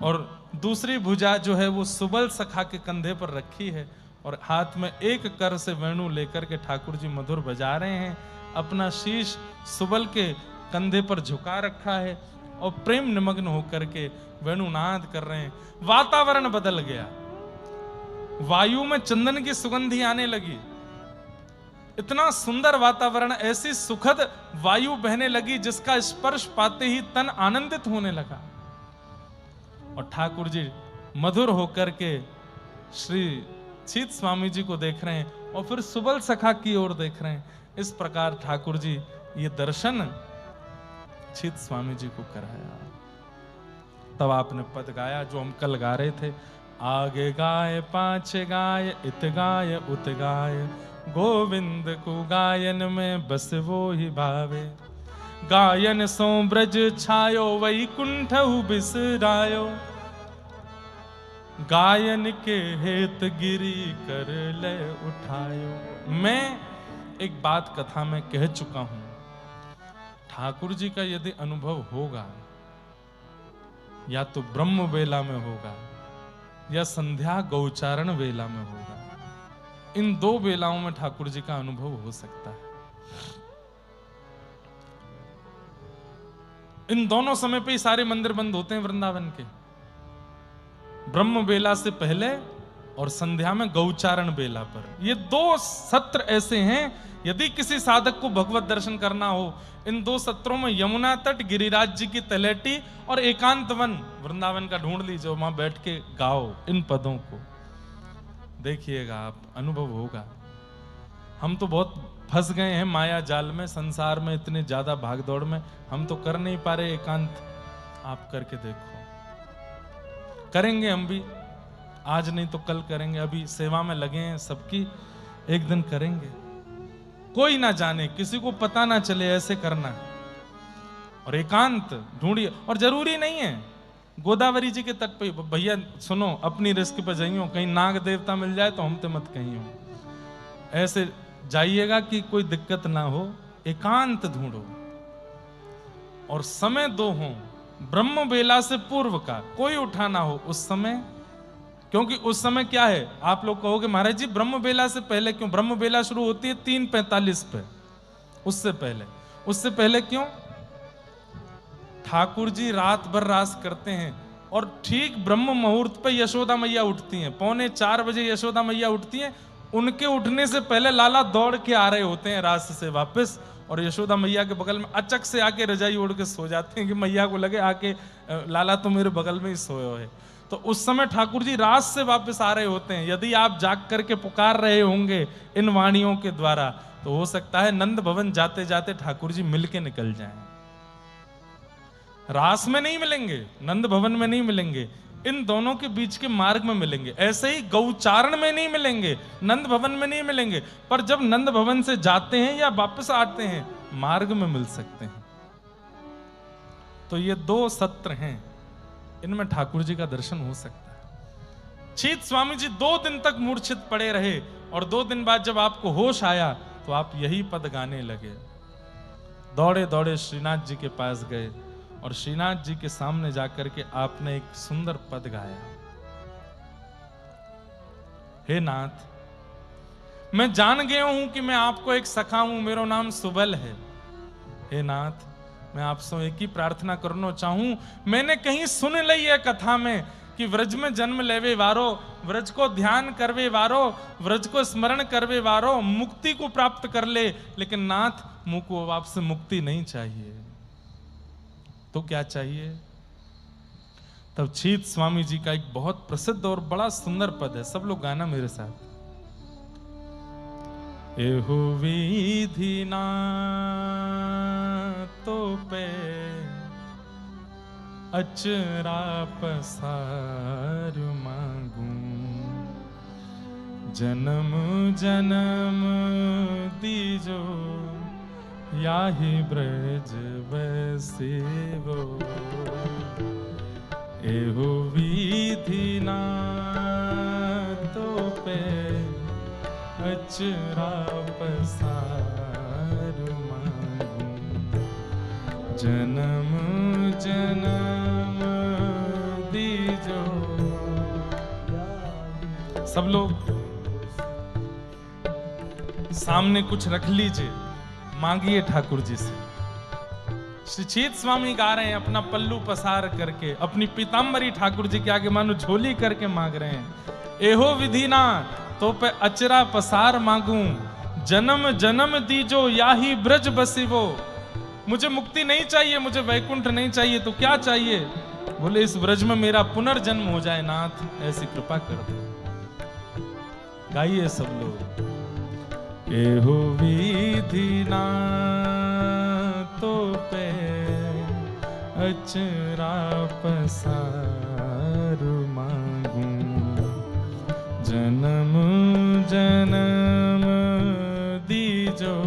और दूसरी भुजा जो है वो सुबल सखा के कंधे पर रखी है और हाथ में एक कर से वेणु लेकर के ठाकुर जी मधुर बजा रहे हैं। अपना शीश सुबल के कंधे पर झुका रखा है और प्रेम निमग्न होकर के वेणुनाद कर रहे हैं। वातावरण बदल गया, वायु में चंदन की सुगंधी आने लगी, इतना सुंदर वातावरण, ऐसी सुखद वायु बहने लगी जिसका स्पर्श पाते ही तन आनंदित होने लगा और ठाकुर जी मधुर होकर के श्री चीत स्वामी जी को देख रहे हैं और फिर सुबल सखा की ओर देख रहे हैं। इस प्रकार ठाकुर जी ये दर्शन चीत स्वामी जी को कराया। तब आपने पद गाया जो हम कल गा रहे थे, आगे गाय पाछे गाय, इत गाय उत गाय, गोविंद को गायन में बस वो ही भावे, गायन सो ब्रज छायो वैकुंठहु बिसरायो, गायन के हेत गिरी कर ले उठायो। मैं एक बात कथा में कह चुका हूं, ठाकुर जी का यदि अनुभव होगा या तो ब्रह्म वेला में होगा या संध्या गौचारण वेला में होगा, इन दो वेलाओं में ठाकुर जी का अनुभव हो सकता है। इन दोनों समय पे ही सारे मंदिर बंद होते हैं वृंदावन के, ब्रह्म बेला से पहले और संध्या में गौचारण बेला पर। ये दो सत्र ऐसे हैं, यदि किसी साधक को भगवत दर्शन करना हो, इन दो सत्रों में यमुना तट, गिरिराज जी की तलेटी और एकांत वन वृंदावन का ढूंढ लीजिए, वहां बैठ के गाओ इन पदों को, देखिएगा आप, अनुभव होगा। हम तो बहुत फंस गए हैं माया जाल में, संसार में इतने ज्यादा भागदौड़ में, हम तो कर नहीं पा रहे एकांत। आप करके देखो, करेंगे हम भी, आज नहीं तो कल करेंगे, अभी सेवा में लगे हैं सबकी, एक दिन करेंगे। कोई ना जाने, किसी को पता ना चले, ऐसे करना है और एकांत ढूंढिए। और जरूरी नहीं है गोदावरी जी के तट पे, भैया सुनो, अपनी रिस्क पे जाइयो, कहीं नाग देवता मिल जाए तो हम तो मत कहियो, ऐसे जाइएगा कि कोई दिक्कत ना हो। एकांत ढूंढो और समय दो हो, ब्रह्म बेला से पूर्व का कोई उठाना हो उस समय, क्योंकि उस समय क्या है, आप लोग कहोगे महाराज जी ब्रह्म बेला से पहले क्यों? ब्रह्म बेला शुरू होती है 3:45 पे, उससे पहले क्यों? ठाकुर जी रात भर रास करते हैं और ठीक ब्रह्म मुहूर्त पे यशोदा मैया उठती हैं, 3:45 बजे यशोदा मैया उठती हैं उनके उठने से पहले लाला दौड़ के आ रहे होते हैं रास्ते से वापस, और यशोदा मैया के बगल में अचक से आके रजाई ओढ़ के सो जाते हैं कि मैया को लगे आके लाला तो मेरे बगल में ही सोए हुए। तो उस समय ठाकुर जी रात से वापस आ रहे होते हैं। यदि आप जाग करके पुकार रहे होंगे इन वाणियों के द्वारा, तो हो सकता है नंद भवन जाते जाते ठाकुर जी मिल के निकल जाएं। रास में नहीं मिलेंगे, नंद भवन में नहीं मिलेंगे, इन दोनों के बीच के मार्ग में मिलेंगे। ऐसे ही गौचारण में नहीं मिलेंगे, नंद भवन में नहीं मिलेंगे, पर जब नंद भवन से जाते हैं या वापस आते हैं मार्ग में मिल सकते हैं। तो ये 2 सत्र हैं, इनमें ठाकुर जी का दर्शन हो सकता है। छीत स्वामी जी 2 दिन तक मूर्छित पड़े रहे, और 2 दिन बाद जब आपको होश आया तो आप यही पद गाने लगे। दौड़े दौड़े श्रीनाथ जी के पास गए, और श्रीनाथ जी के सामने जाकर के आपने एक सुंदर पद गाया। हे नाथ, मैं जान गया हूं कि मैं आपको एक सखा हूं, मेरा नाम सुबल है। हे नाथ, मैं आपसे एक ही प्रार्थना करना चाहूं। मैंने कहीं सुन ली है कथा में कि व्रज में जन्म लेवे वारो, व्रज को ध्यान करवे वारो, व्रज को स्मरण करवे वारो मुक्ति को प्राप्त कर ले। लेकिन नाथ, मुझको आपसे मुक्ति नहीं चाहिए, तो क्या चाहिए? तब छीत स्वामी जी का एक बहुत प्रसिद्ध और बड़ा सुंदर पद है, सब लोग गाना मेरे साथ। एहो विधि ना तो पे अचरा पसार मांगू, जन्म जन्म दीजो याहि ब्रज बसेवो। एहो विधि ना तो पे अचरा पसार मांगू, जन्म जन्म दीजो। सब लोग सामने कुछ रख लीजिए, मांगिए ठाकुर जी से। श्री छीत स्वामी गा रहे हैं अपना पल्लू पसार करके, अपनी पीताम्बरी ठाकुर जी के आगे मानो झोली करके मांग रहे हैं। एहो विधि ना तो पे अचरा पसार मांगू, जन्म जन्म दीजो याही ब्रज बसिवो। मुझे मुक्ति नहीं चाहिए, मुझे वैकुंठ नहीं चाहिए, तो क्या चाहिए? बोले इस ब्रज में मेरा पुनर्जन्म हो जाए नाथ, ऐसी कृपा कर दो। गाइए सब लोग। एहो विधि ना तो पे अचरा पसार मांगू, जन्म जन्म दीजो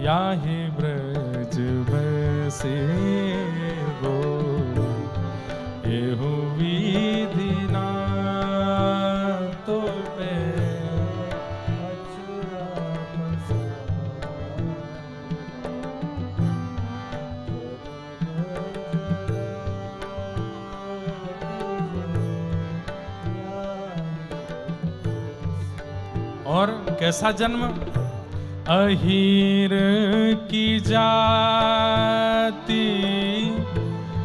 याहि ब्रज बसेवो। एहो विधि ना तो पे और कैसा जन्म? अहीर की जाति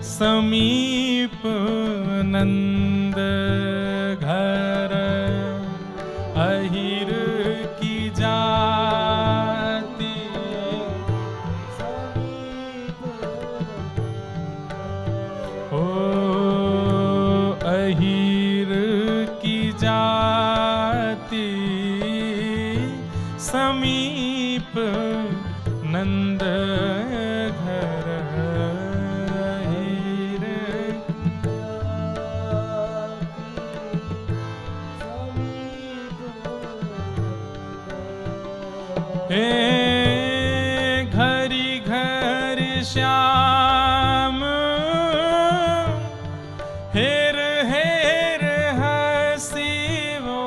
समीप नंद घर, अहीर की जाति ओ अहीर की जाति समीप नंद घर, अहीर हे घरी घरी श्याम हेर हेर हसीवो।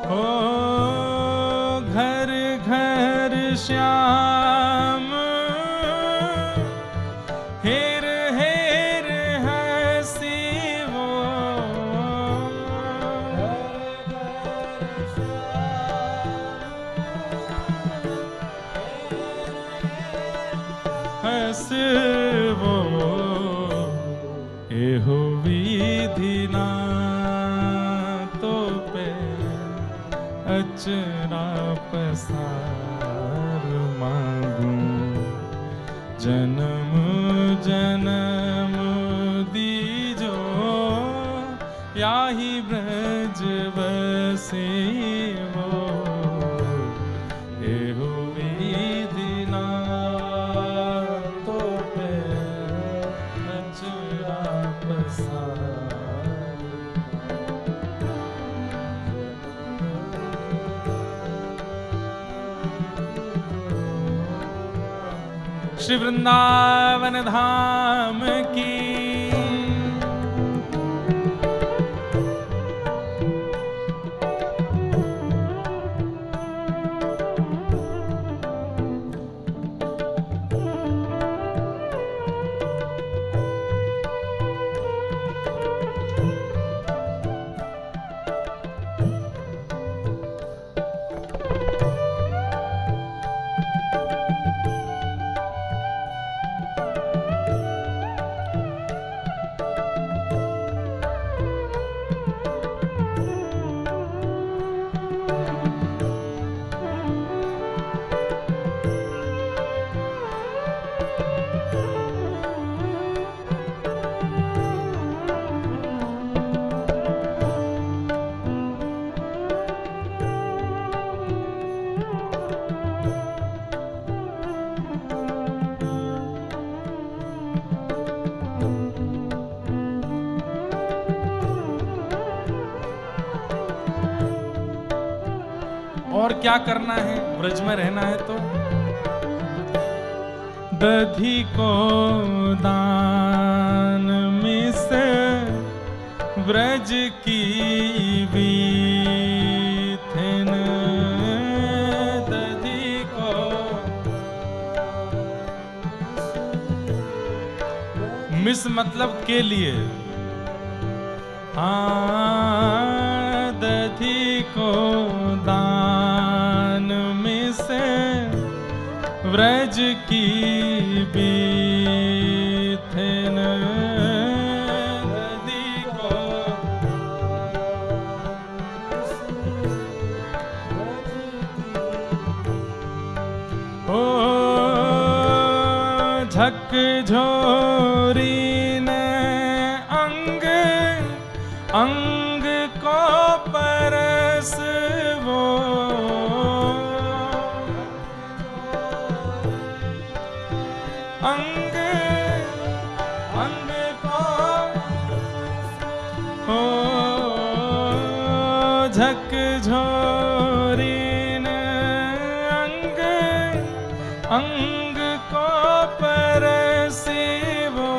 ओ घर घर श्याम हेर हेर हसीवो। हसवो एहो विधि ना तो पे अचरा पसार मांगूं जन्म जन्म दीजो याही ब्रज बसे वो एहो विधि ना तो पे अचरा पसार। श्री वृंदावन धाम की और क्या करना है, ब्रज में रहना है तो दधि को दान मिस ब्रज की बीथिन दधि को मिस मतलब के लिए, हाँ दधि को दान मिस व्रज की बीथिन दधि को ओ झक झोरी ने अंग अंग को परस वो अंग अंग को हो झक झोरी ने अंग अंग को परसी वो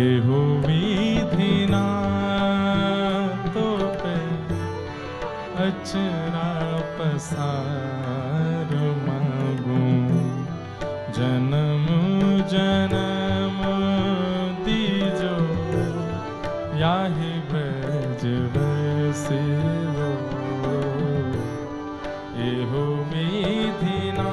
एहो विधि ना तो पे अचरा पसार मांगूं जन्म जन्म दीजो याही ब्रज बसे वो एहो विधि ना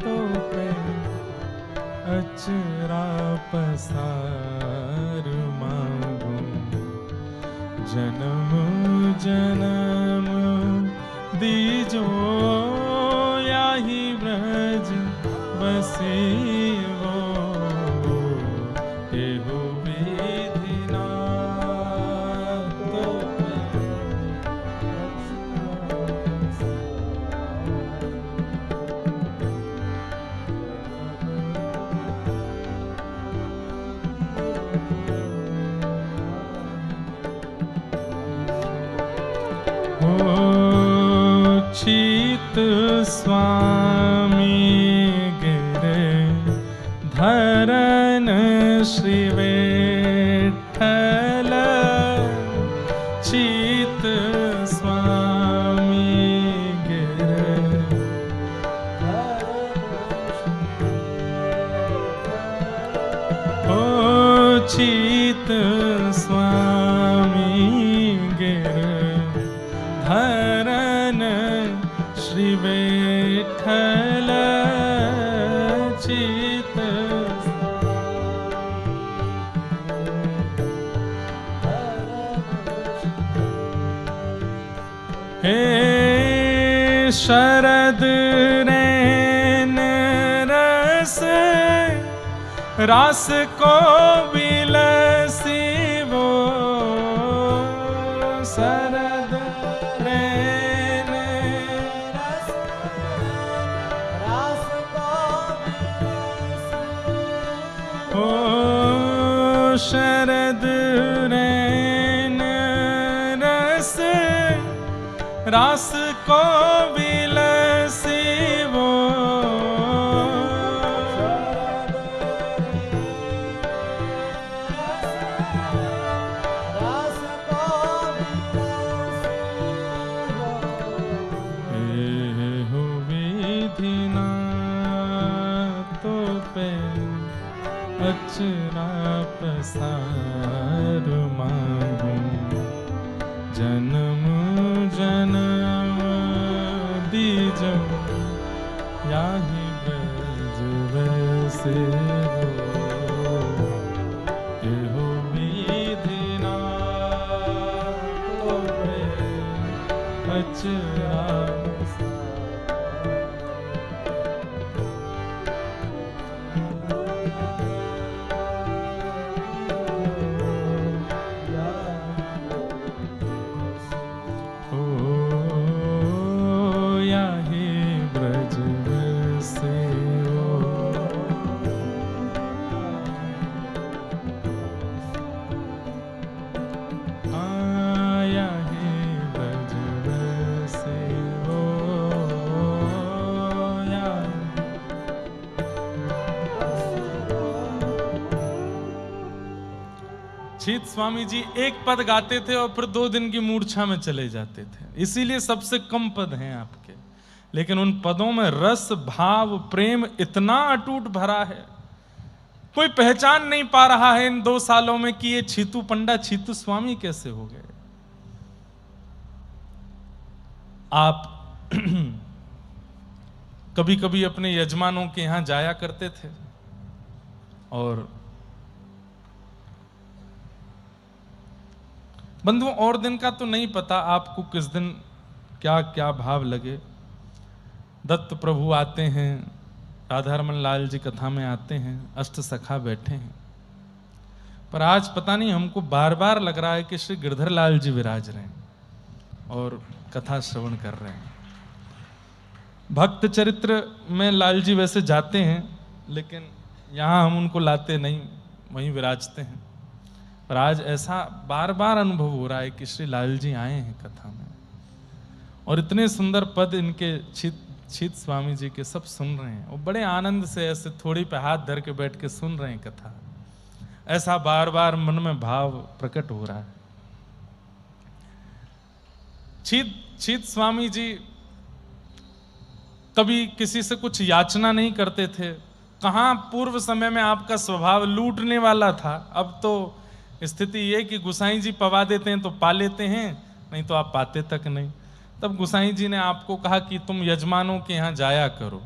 तो पे अचरा पसार मांगूं जन्म जन्म दीजो याही ब्रज बसे वो एहो विधि ना तो ओ चीत स्वामी गिरे धरन श्री विठ्ठल चीत स्वामी गिरे ओ चीत स्वामी गिरे धरन श्री विठ्ठल चित हे शरद नैन रस रास को विलसी वो शरद नैन रास को ओ शरद नैन रस रास को विलसी वो रास को हो विधि ना तो पे अचरा पसार मांगू जन्म जन्म दीज याही ब्रज वैसे हो एहो विधि ना तो पे अचरा चीत स्वामी जी एक पद गाते थे और फिर 2 दिन की मूर्छा में चले जाते थे, इसीलिए सबसे कम पद हैं आपके, लेकिन उन पदों में रस भाव प्रेम इतना अटूट भरा है, कोई पहचान नहीं पा रहा है इन 2 सालों में कि ये छीतू पंडा छीतू स्वामी कैसे हो गए। आप कभी कभी अपने यजमानों के यहां जाया करते थे और बंधुओं और दिन का तो नहीं पता आपको किस दिन क्या क्या भाव लगे। दत्त प्रभु आते हैं, राधारमन लाल जी कथा में आते हैं, अष्ट सखा बैठे हैं, पर आज पता नहीं हमको बार बार लग रहा है कि श्री गिरधर लाल जी विराज रहे हैं और कथा श्रवण कर रहे हैं। भक्त चरित्र में लाल जी वैसे जाते हैं, लेकिन यहाँ हम उनको लाते नहीं, वहीं विराजते हैं। पर आज ऐसा बार बार अनुभव हो रहा है कि श्री लाल जी आए हैं कथा में और इतने सुंदर पद इनके छीत स्वामी जी के सब सुन रहे हैं और बड़े आनंद से ऐसे थोड़ी पे हाथ धर के बैठ के सुन रहे हैं कथा। ऐसा बार बार मन में भाव प्रकट हो रहा है। छीत स्वामी जी कभी किसी से कुछ याचना नहीं करते थे। कहाँ पूर्व समय में आपका स्वभाव लूटने वाला था, अब तो स्थिति ये कि गुसाई जी पवा देते हैं तो पा लेते हैं, नहीं तो आप पाते तक नहीं। तब गुसाई जी ने आपको कहा कि तुम यजमानों के यहाँ जाया करो।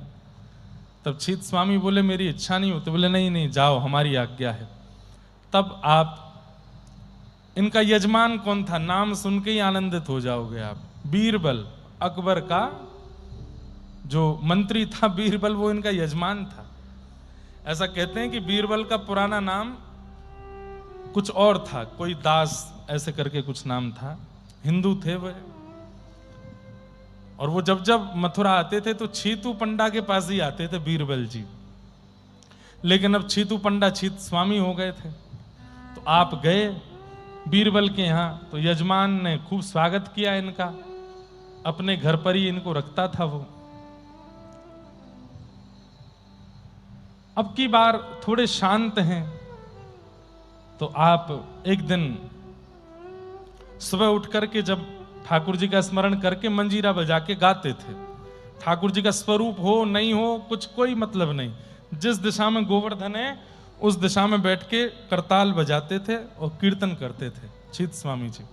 तब छीत स्वामी बोले मेरी इच्छा नहीं होती। बोले नहीं नहीं जाओ, हमारी आज्ञा है। तब आप, इनका यजमान कौन था, नाम सुन के ही आनंदित हो जाओगे आप। बीरबल, अकबर का जो मंत्री था बीरबल, वो इनका यजमान था। ऐसा कहते हैं कि बीरबल का पुराना नाम कुछ और था, कोई दास ऐसे करके कुछ नाम था, हिंदू थे वो। और वो जब जब मथुरा आते थे तो छीतू पंडा के पास ही आते थे बीरबल जी। लेकिन अब छीतू पंडा छीत स्वामी हो गए थे, तो आप गए बीरबल के यहाँ, तो यजमान ने खूब स्वागत किया इनका। अपने घर पर ही इनको रखता था वो। अब की बार थोड़े शांत हैं, तो आप एक दिन सुबह उठ करके जब ठाकुर जी का स्मरण करके मंजीरा बजा के गाते थे। ठाकुर जी का स्वरूप हो नहीं हो कुछ कोई मतलब नहीं, जिस दिशा में गोवर्धन है उस दिशा में बैठ के करताल बजाते थे और कीर्तन करते थे छीत स्वामी जी।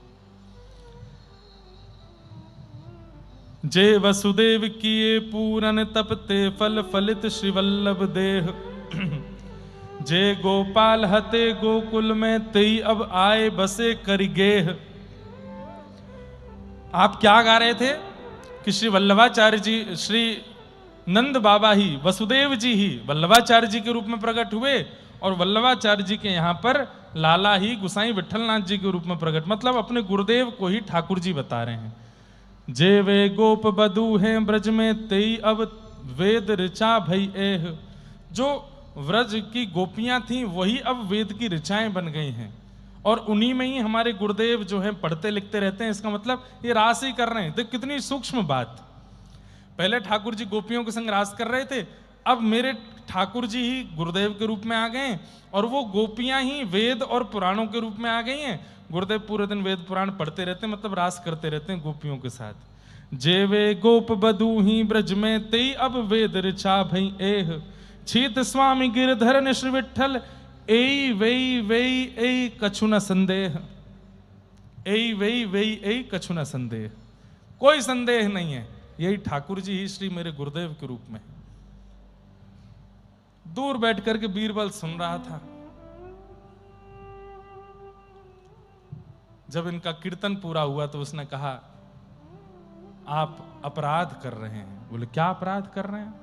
जय वसुदेव किए पूरन तपते फल फलित श्रीवल्लभ देह, जय गोपाल हते गोकुल में तेई अब आए बसे करिगेह। आप क्या गा रहे थे कि श्री वल्लभाचार्य जी, श्री नंद बाबा ही, वसुदेव जी ही वल्लभाचार्य जी के रूप में प्रकट हुए और वल्लभाचार्य जी के यहाँ पर लाला ही गुसाई विठलनाथ जी के रूप में प्रकट, मतलब अपने गुरुदेव को ही ठाकुर जी बता रहे हैं। जे वे गोप बधू हैं ब्रज में तेई अब वेद ऋचा भई एह। जो व्रज की गोपियां थी वही अब वेद की ऋचाएं बन गई हैं और उन्हीं में ही हमारे गुरुदेव जो है पढ़ते लिखते रहते हैं। इसका मतलब ये रास ही कर रहे हैं। तो कितनी सूक्ष्म बात, पहले ठाकुर जी गोपियों के संग रास कर रहे थे, अब मेरे ठाकुर जी ही गुरुदेव के रूप में आ गए और वो गोपियां ही वेद और पुराणों के रूप में आ गई हैं। गुरुदेव पूरे दिन वेद पुराण पढ़ते रहते हैं, मतलब रास करते रहते हैं गोपियों के साथ। जे वे गोप बधू ही ब्रज में तेई अब वेद ऋचा भई एह। छीत स्वामी गिरधर ने श्री विठल एई वेई वेई एई कछु न संदेह। एई वेई वेई एई कछु न संदेह, कोई संदेह नहीं है, यही ठाकुर जी ही श्री मेरे गुरुदेव के रूप में। दूर बैठ करके बीरबल सुन रहा था। जब इनका कीर्तन पूरा हुआ तो उसने कहा आप अपराध कर रहे हैं। बोले क्या अपराध कर रहे हैं?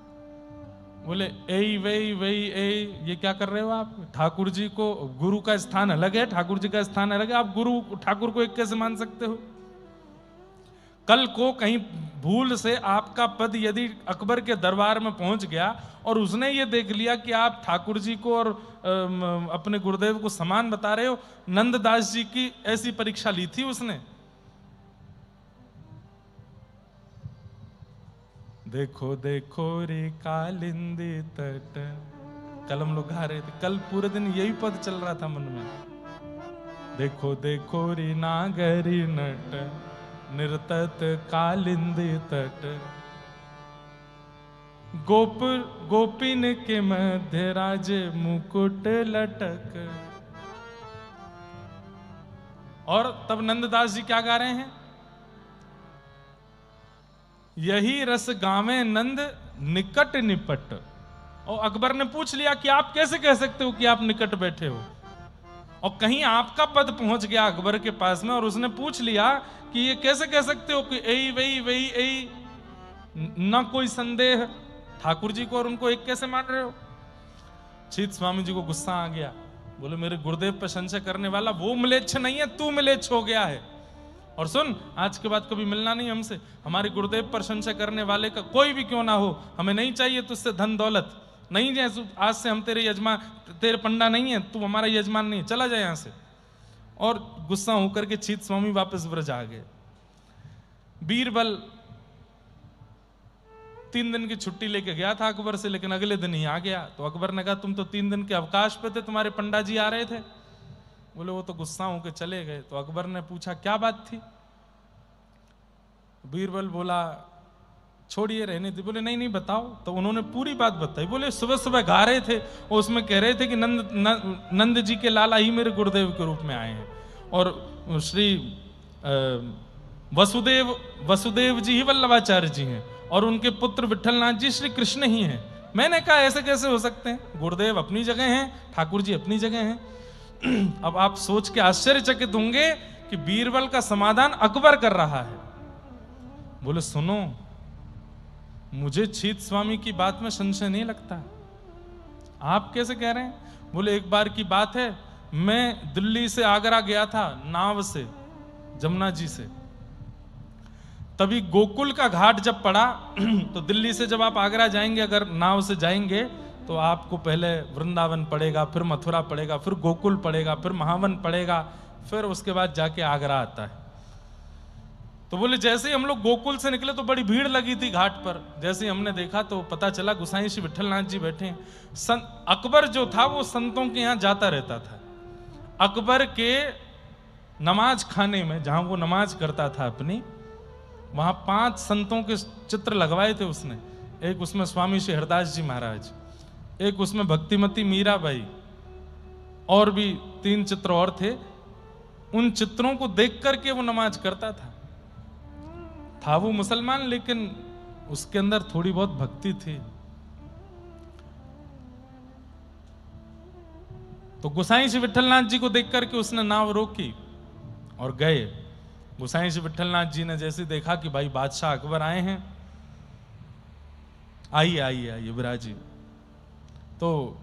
बोले एई वेई वेई एई, ये क्या कर रहे हो आप? ठाकुर जी को, गुरु का स्थान अलग है, ठाकुर जी का स्थान अलग है, आप गुरु ठाकुर को एक कैसे मान सकते हो? कल को कहीं भूल से आपका पद यदि अकबर के दरबार में पहुंच गया और उसने ये देख लिया कि आप ठाकुर जी को और अपने गुरुदेव को समान बता रहे हो, नंददास जी की ऐसी परीक्षा ली थी उसने। देखो देखो रे कालिंदी तट, कल हम लोग गा रहे थे, कल पूरे दिन यही पद चल रहा था मन में। देखो देखो रे नागरी नट निर्तत कालिंदी तट, गोप गोपिन के मध्य राज मुकुट लटक। और तब नंददास जी क्या गा रहे हैं? यही रस गावे नंद निकट निपट। और अकबर ने पूछ लिया कि आप कैसे कह सकते हो कि आप निकट बैठे हो? और कहीं आपका पद पहुंच गया अकबर के पास में और उसने पूछ लिया कि ये कैसे कह सकते हो कि एई वही वही एई, ना कोई संदेह, ठाकुर जी को और उनको एक कैसे मान रहे हो? छीत स्वामी जी को गुस्सा आ गया। बोले मेरे गुरुदेव पर संशय करने वाला वो मिलेच्छ नहीं है, तू मिलेच्छ हो गया है। और सुन, आज के बाद कभी मिलना नहीं हमसे। हमारे गुरुदेव पर संशय करने वाले का कोई भी क्यों ना हो, हमें नहीं चाहिए तुझसे धन दौलत। नहीं जाए, आज से हम तेरे यजमान, तेरे पंडा नहीं है, तू हमारा यजमान नहीं, चला जाए यहां से। और गुस्सा होकर के छीत स्वामी वापस ब्रज आ गए। बीरबल 3 दिन की छुट्टी लेके गया था अकबर से, लेकिन अगले दिन ही आ गया। तो अकबर ने कहा तुम तो 3 दिन के अवकाश पे थे, तुम्हारे पंडा जी आ रहे थे। बोले वो तो गुस्सा होकर चले गए। तो अकबर ने पूछा क्या बात थी? बीरबल बोला छोड़िए रहने दी। बोले नहीं नहीं बताओ। तो उन्होंने पूरी बात बताई। बोले सुबह सुबह गा रहे थे और उसमें कह रहे थे कि नंद जी के लाला ही मेरे गुरुदेव के रूप में आए हैं और श्री वसुदेव जी ही वल्लभाचार्य जी हैं और उनके पुत्र विठलनाथ जी श्री कृष्ण ही हैं। मैंने कहा ऐसे कैसे हो सकते हैं? गुरुदेव अपनी जगह हैं, ठाकुर जी अपनी जगह हैं। अब आप सोच के आश्चर्यचकित होंगे कि बीरबल का समाधान अकबर कर रहा है। बोले सुनो, मुझे छीत स्वामी की बात में संशय नहीं लगता। आप कैसे कह रहे हैं? बोले एक बार की बात है, मैं दिल्ली से आगरा गया था नाव से, जमुना जी से। तभी गोकुल का घाट जब पड़ा तो दिल्ली से जब आप आगरा जाएंगे अगर नाव से जाएंगे तो आपको पहले वृंदावन पड़ेगा, फिर मथुरा पड़ेगा, फिर गोकुल पड़ेगा, फिर महावन पड़ेगा, फिर उसके बाद जाके आगरा आता है। तो बोले जैसे ही हम लोग गोकुल से निकले तो बड़ी भीड़ लगी थी घाट पर। जैसे ही हमने देखा तो पता चला गोसाई श्री विठलनाथ जी बैठे हैं। अकबर जो था वो संतों के यहां जाता रहता था। अकबर के नमाज खाने में, जहां वो नमाज करता था अपनी, वहां 5 संतों के चित्र लगवाए थे उसने। एक उसमें स्वामी श्री हरदास जी महाराज, एक उसमें भक्तिमती मीराबाई, और भी 3 चित्र और थे। उन चित्रों को देख करके वो नमाज करता था वो मुसलमान, लेकिन उसके अंदर थोड़ी बहुत भक्ति थी। तो गोसाई श्री विठलनाथ जी को देख करके उसने नाव रोकी और गए। गोसाई श्री विठलनाथ जी ने जैसे देखा कि भाई बादशाह अकबर आए हैं, आइए आइए आइए विराजी। तो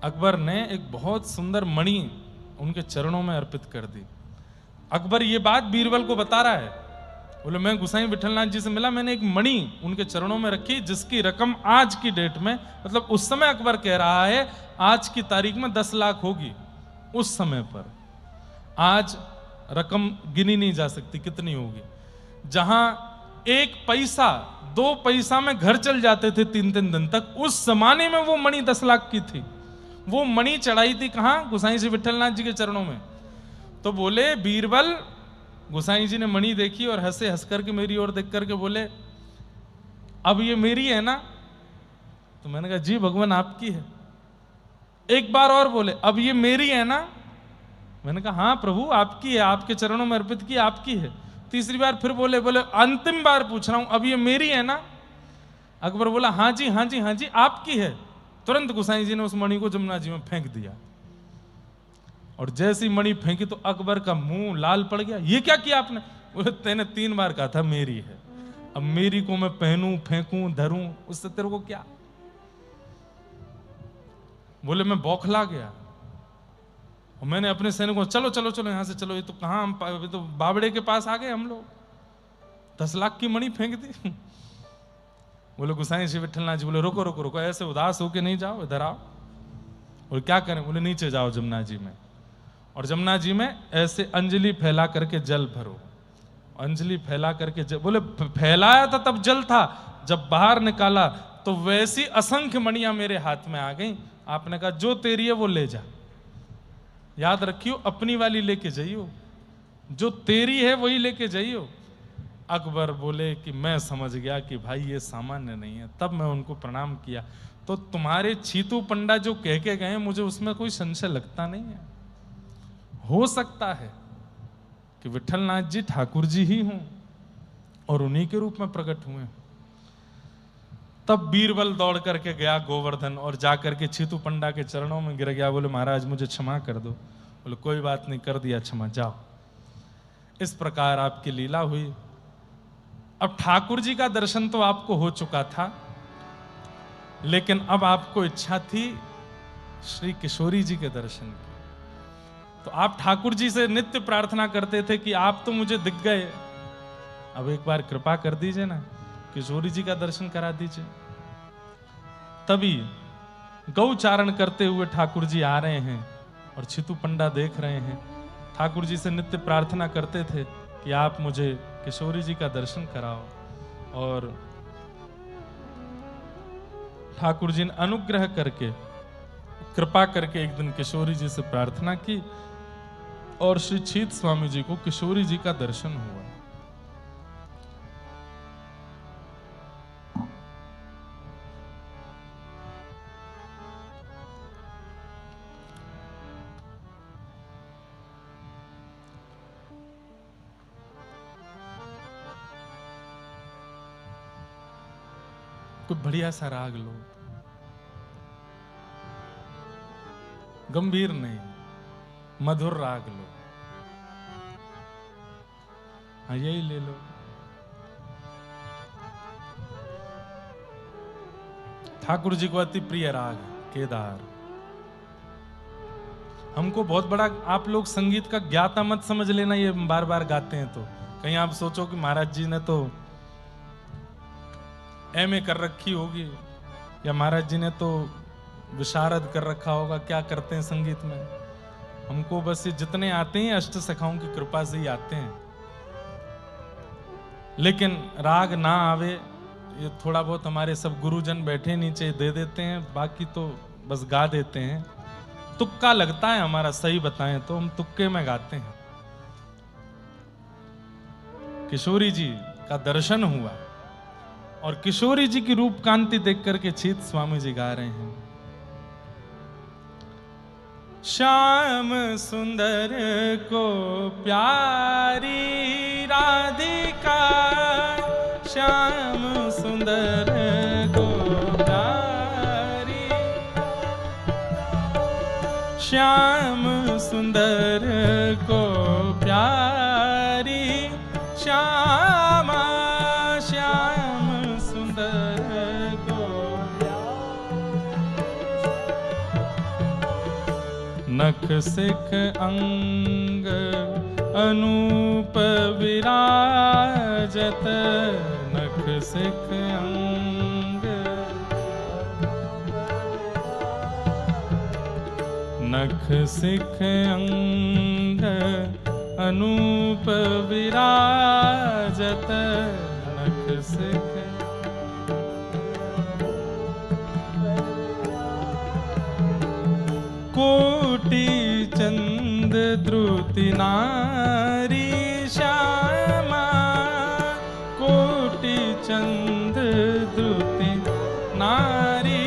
अकबर ने एक बहुत सुंदर मणि उनके चरणों में अर्पित कर दी। अकबर ये बात बीरबल को बता रहा है, बोले मैं गोसाई विठलनाथ जी से मिला, मैंने एक मणि उनके चरणों में रखी जिसकी रकम आज की डेट में, मतलब उस समय अकबर कह रहा है आज की तारीख में 10 लाख होगी। उस समय पर आज रकम गिनी नहीं जा सकती कितनी होगी। जहां 1 पैसा 2 पैसा में घर चल जाते थे 3-3 दिन तक, उस जमाने में वो मणि 10 लाख की थी। वो मणि चढ़ाई थी कहां? गोसाई श्री विठलनाथ जी के चरणों में। तो बोले बीरबल, गोसाई जी ने मणि देखी और हंसे, हंस करके मेरी ओर देख करके बोले अब ये मेरी है ना? तो मैंने कहा जी भगवान आपकी है। एक बार और बोले अब ये मेरी है ना? मैंने कहा हाँ प्रभु आपकी है, आपके चरणों में अर्पित की, आपकी है। तीसरी बार फिर बोले अंतिम बार पूछ रहा हूं अब ये मेरी है ना? अकबर बोला हाँ जी हाँ जी हाँ जी आपकी है। तुरंत गोसाई जी ने उस मणि को जमुना जी में फेंक दिया, और जैसी मणि फेंकी तो अकबर का मुंह लाल पड़ गया। ये क्या किया आपने? बोले तेने 3 बार कहा था मेरी है, अब मेरी को मैं पहनूं फेंकूं धरूं उससे तेरे को क्या? बोले मैं बौखला गया और मैंने अपने सैनिकों को चलो चलो चलो यहां से चलो, ये तो कहां हम तो बावड़े के पास आ गए हम लोग, 10 लाख की मणि फेंक दी। बोले गोसाई श्री विठलनाथ जी बोले रुको रुको रुको, ऐसे उदास होके नहीं जाओ, इधर आओ। बोले क्या करें? बोले नीचे जाओ जमुना जी में, और जमुना जी में ऐसे अंजलि फैला करके जल भरो। अंजलि फैला करके बोले फैलाया था तब जल था, जब बाहर निकाला तो वैसी असंख्य मणियां मेरे हाथ में आ गई। आपने कहा जो तेरी है वो ले जा, याद रखियो अपनी वाली लेके जाइयो, जो तेरी है वही लेके जाइयो। अकबर बोले कि मैं समझ गया कि भाई ये सामान्य नहीं है। तब मैं उनको प्रणाम किया। तो तुम्हारे छीतू पंडा जो कह के गए मुझे उसमें कोई संशय लगता नहीं है। हो सकता है कि विठलनाथ जी ठाकुर जी ही हों और उन्हीं के रूप में प्रकट हुए। तब बीरबल दौड़ करके गया गोवर्धन और जाकर के छीतू पंडा के चरणों में गिर गया। बोले महाराज मुझे क्षमा कर दो। बोले कोई बात नहीं, कर दिया क्षमा, जाओ। इस प्रकार आपकी लीला हुई। अब ठाकुर जी का दर्शन तो आपको हो चुका था, लेकिन अब आपको इच्छा थी श्री किशोरी जी के दर्शन की। तो आप ठाकुर जी से नित्य प्रार्थना करते थे कि आप तो मुझे दिख गए, अब एक बार कृपा कर दीजिए ना, किशोरी जी का दर्शन करा दीजिए। तभी गौचारण करते हुए ठाकुर जी आ रहे हैं और छीतू पंडा देख रहे हैं। ठाकुर जी से नित्य प्रार्थना करते थे कि आप मुझे किशोरी जी का दर्शन कराओ, और ठाकुर जी ने अनुग्रह करके कृपा करके एक दिन किशोरी जी से प्रार्थना की और श्री छीत स्वामी जी को किशोरी जी का दर्शन हुआ। कोई बढ़िया सा राग लो, गंभीर नहीं, मधुर राग लो। हाँ यही ले लो। ठाकुर जी को अति प्रिय राग केदार। हमको बहुत बड़ा, आप लोग संगीत का ज्ञाता मत समझ लेना, ये बार बार गाते हैं तो कहीं आप सोचो कि महाराज जी ने तो एमए कर रखी होगी या महाराज जी ने तो विशारद कर रखा होगा, क्या करते हैं संगीत में। हमको बस ये जितने आते हैं अष्ट सखाओं की कृपा से ही आते हैं। लेकिन राग ना आवे, ये थोड़ा बहुत हमारे सब गुरुजन बैठे नीचे दे देते हैं, बाकी तो बस गा देते हैं। तुक्का लगता है हमारा, सही बताएं तो हम तुक्के में गाते हैं। किशोरी जी का दर्शन हुआ और किशोरी जी की रूप कांति देख करके छीत स्वामी जी गा रहे हैं, श्याम सुंदर को प्यारी राधिका, श्याम सुंदर को प्यारी, श्याम सुंदर को प्यारी, श्यामा श्याम सुंदर को नख सिख अंग अनूप विराजत, नख सिख अंग, नख सिख अंग अनूप विराजत, नख सिख कोटि चंद द्रुति नारी, श्यामा कोटि चंद द्रुति नारी।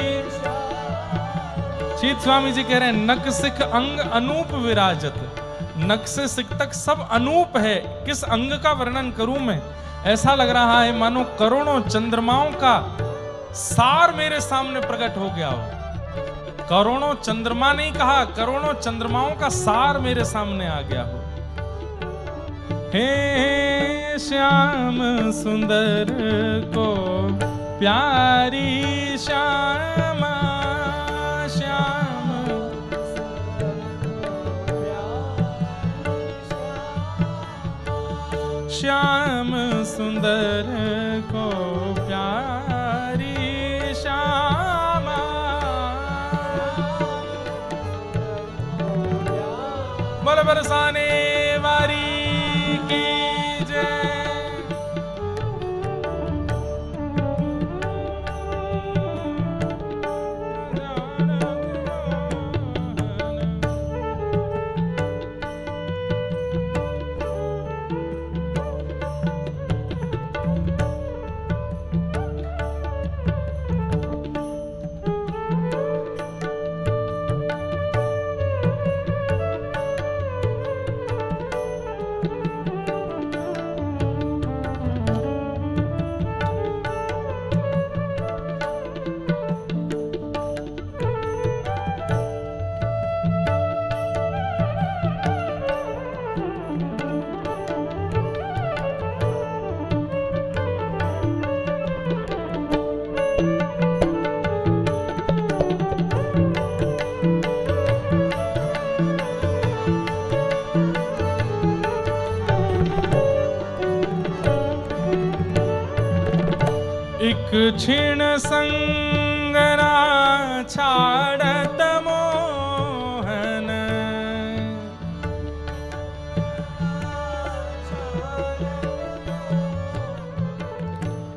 छीत स्वामी जी कह रहे हैं नख सिख अंग अनूप विराजत, नख से सिख तक सब अनूप है। किस अंग का वर्णन करूं मैं, ऐसा लग रहा है मानो करोड़ों चंद्रमाओं का सार मेरे सामने प्रकट हो गया हो। करोड़ों चंद्रमा नहीं कहा, करोड़ों चंद्रमाओं का सार मेरे सामने आ गया हो। हे श्याम सुंदर को प्यारी, श्यामा श्याम, श्याम सुंदर को प्यारी, श्यामा बोल बरसाने वारी की जय। एक क्षीण संगना छाड़त मोहन,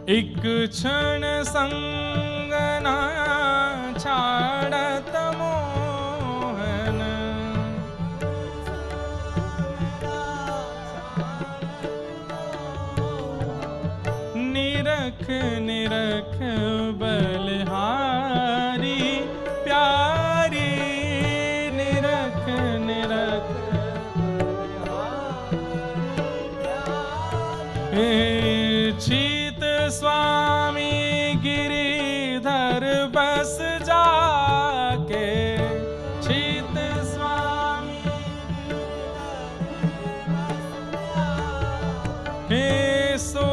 एक क्षण संगना छाड़त मोहन, निरख निरख बलिहारी प्यारी, निरख निरख छीत स्वामी गिरिधर बस जाके, छीत स्वामी हे सो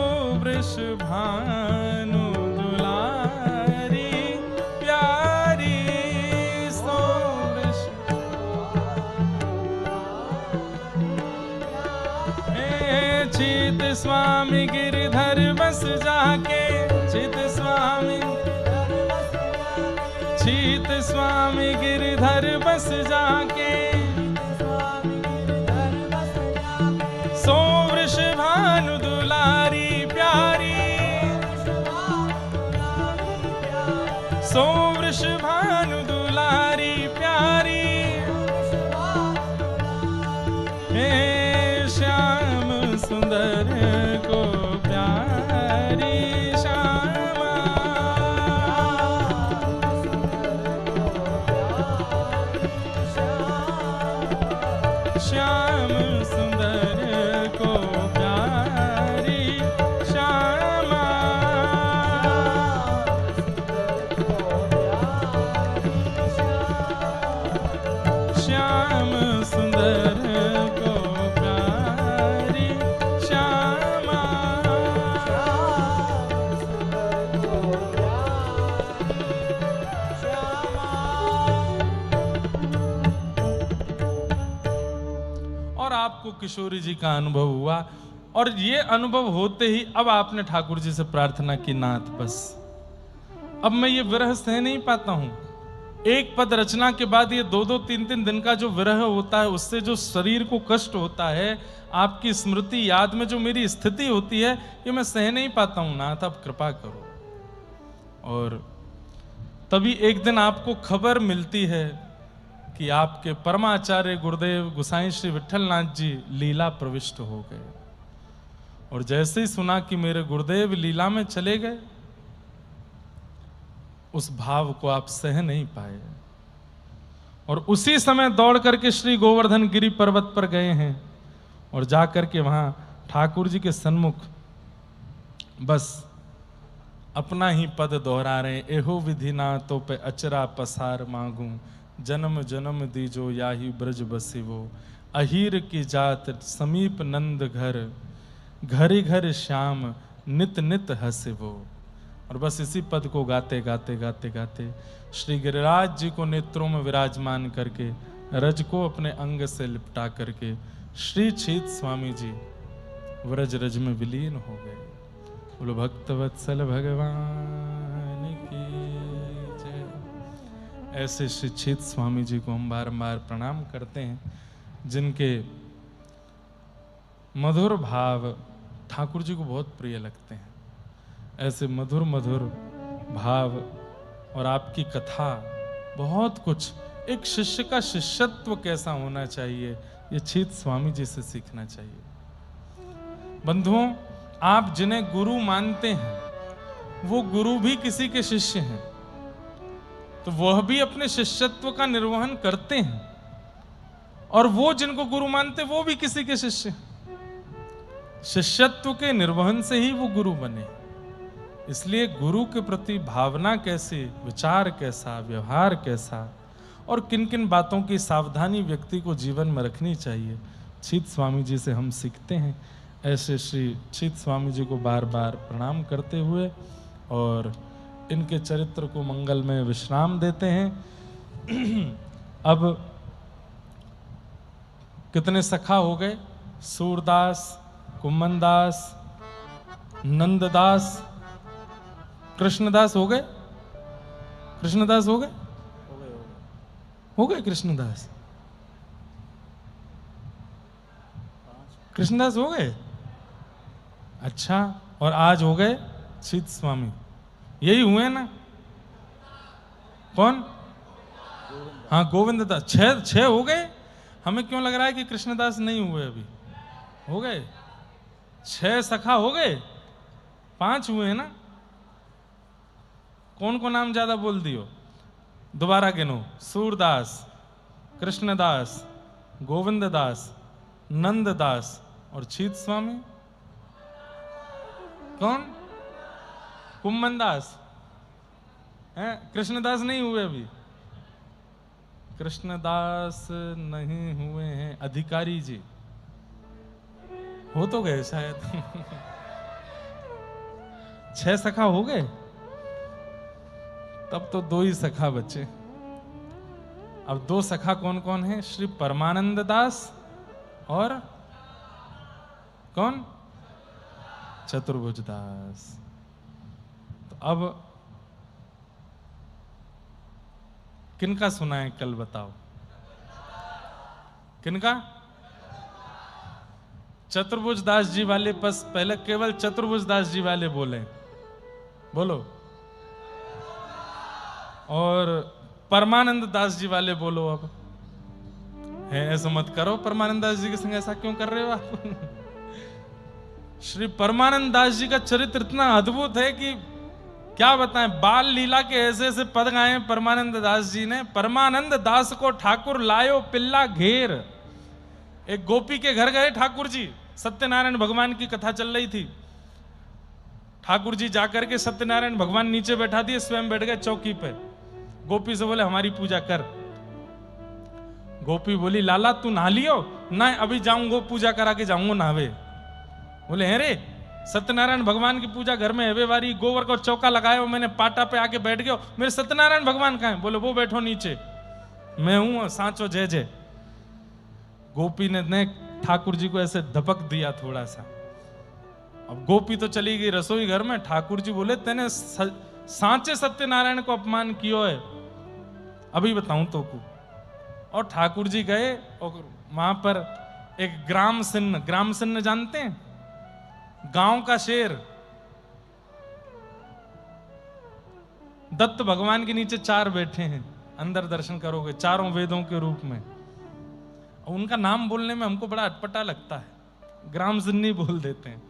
वृषभानु दुलारी प्यारी, सो वृष हे छीत स्वामी गिरधर बस जाके, छीत स्वामी, छीत स्वामी गिरधर बस जाके, सो वृषभानु दुलारी प्यारी, सो वृषभानु दुलारी प्यारी, हे श्याम सुंदर को प्यारी श्यामा। श्याम सुंदर को प्यारी श्यामा। श्याम सुंदर को प्यारी श्यामा। और आपको किशोरी जी का अनुभव हुआ, और ये अनुभव होते ही अब आपने ठाकुर जी से प्रार्थना की, नाथ बस अब मैं ये विरह सह नहीं पाता हूं। एक पद रचना के बाद ये 2-2, 3-3 दिन का जो विरह होता है, उससे जो शरीर को कष्ट होता है, आपकी स्मृति याद में जो मेरी स्थिति होती है, ये मैं सह नहीं पाता हूं नाथ, अब कृपा करो। और तभी एक दिन आपको खबर मिलती है कि आपके परमाचार्य गुरुदेव गोसाई श्री विठलनाथ जी लीला प्रविष्ट हो गए। और जैसे ही सुना कि मेरे गुरुदेव लीला में चले गए, उस भाव को आप सह नहीं पाए, और उसी समय दौड़ करके श्री गोवर्धन गिरी पर्वत पर गए हैं, और जाकर के वहां ठाकुर जी के सन्मुख बस अपना ही पद दोहरा रहे, एहो विधि ना तो पे अचरा पसार मांगू, जन्म जन्म दीजो याही ब्रज बसिवो, अहीर की जात समीप नंद घर, घरी घर श्याम नित नित हसिवो। और बस इसी पद को गाते गाते गाते गाते श्री गिरिराज जी को नेत्रों में विराजमान करके, रज को अपने अंग से लिपटा करके श्री छीत स्वामी जी व्रज रज में विलीन हो गए। बोलो भक्तवत्सल भगवान की जय। ऐसे श्री छीत स्वामी जी को हम बारंबार प्रणाम करते हैं, जिनके मधुर भाव ठाकुर जी को बहुत प्रिय लगते हैं। ऐसे मधुर मधुर भाव और आपकी कथा, बहुत कुछ, एक शिष्य का शिष्यत्व कैसा होना चाहिए, ये छीत स्वामी जी से सीखना चाहिए। बंधुओं, आप जिन्हें गुरु मानते हैं वो गुरु भी किसी के शिष्य हैं, तो वह भी अपने शिष्यत्व का निर्वहन करते हैं, और वो जिनको गुरु मानते वो भी किसी के शिष्य हैं। शिष्यत्व के निर्वहन से ही वो गुरु बने। इसलिए गुरु के प्रति भावना कैसी, विचार कैसा, व्यवहार कैसा, और किन किन बातों की सावधानी व्यक्ति को जीवन में रखनी चाहिए, छीत स्वामी जी से हम सीखते हैं। ऐसे श्री छीत स्वामी जी को बार बार प्रणाम करते हुए और इनके चरित्र को मंगल में विश्राम देते हैं। अब कितने सखा हो गए? सूरदास, कुम्मनदास, नंददास, कृष्णदास हो गए? कृष्णदास हो गए? हो गए कृष्णदास? कृष्णदास हो गए? अच्छा, और आज हो गए छीत स्वामी। यही हुए ना? कौन? हाँ, गोविंददास। छह हो गए। हमें क्यों लग रहा है कि कृष्णदास नहीं हुए? अभी हो गए। 6 सखा हो गए, 5 हुए हैं ना? कौन को नाम ज्यादा बोल दियो? दोबारा गिनो। सूरदास, कृष्णदास, गोविंददास, नंददास और छीत स्वामी। कौन? कुम्मनदास हैं? कृष्णदास नहीं हुए अभी। कृष्णदास नहीं हुए हैं। अधिकारी जी हो तो गए शायद। 6 सखा हो गए, तब तो 2 ही सखा बचे। अब 2 सखा कौन कौन है? श्री परमानंद दास और कौन? चतुर्भुज दास। तो अब किनका सुनाए? कल बताओ किनका? चतुर्भुज दास जी वाले बस पहले केवल चतुर्भुज दास जी वाले बोले। बोलो। और परमानंद दास जी वाले बोलो अब, है ऐसा मत करो, परमानंद दास जी के संग ऐसा क्यों कर रहे हो आप? श्री परमानंद दास जी का चरित्र इतना अद्भुत है कि क्या बताएं। बाल लीला के ऐसे ऐसे पद गाए परमानंद दास जी ने। परमानंद दास को ठाकुर लायो पिल्ला घेर। एक गोपी के घर गए ठाकुर जी, सत्यनारायण भगवान की कथा चल रही थी। ठाकुर जी जाकर के सत्यनारायण भगवान नीचे बैठा दिए, स्वयं बैठ गए चौकी पे। गोपी से बोले हमारी पूजा कर। गोपी बोली लाला तू नहा लियो? ना अभी जाऊंगो, पूजा करा के जाऊंगो नहावे। बोले हैं रे, सत्यनारायण भगवान की पूजा घर में हेवे वारी, गोबर का चौका लगाया, मैंने पाटा पे आके बैठ गया, मेरे सत्यनारायण भगवान कहाँ है? बोले वो बैठो नीचे, मैं हूं सांचो जय जय। गोपी ने ठाकुर जी को ऐसे धपक दिया थोड़ा सा। अब गोपी तो चली गई रसोई घर में। ठाकुर जी बोले तेने सांचे सत्यनारायण को अपमान कियो है, अभी बताऊं तो को। और ठाकुर जी गए और वहां पर एक ग्राम सिन्न जानते हैं? गांव का शेर। दत्त भगवान के नीचे 4 बैठे हैं, अंदर दर्शन करोगे, चारों वेदों के रूप में। उनका नाम बोलने में हमको बड़ा अटपटा लगता है, ग्राम सिन्नी बोल देते हैं।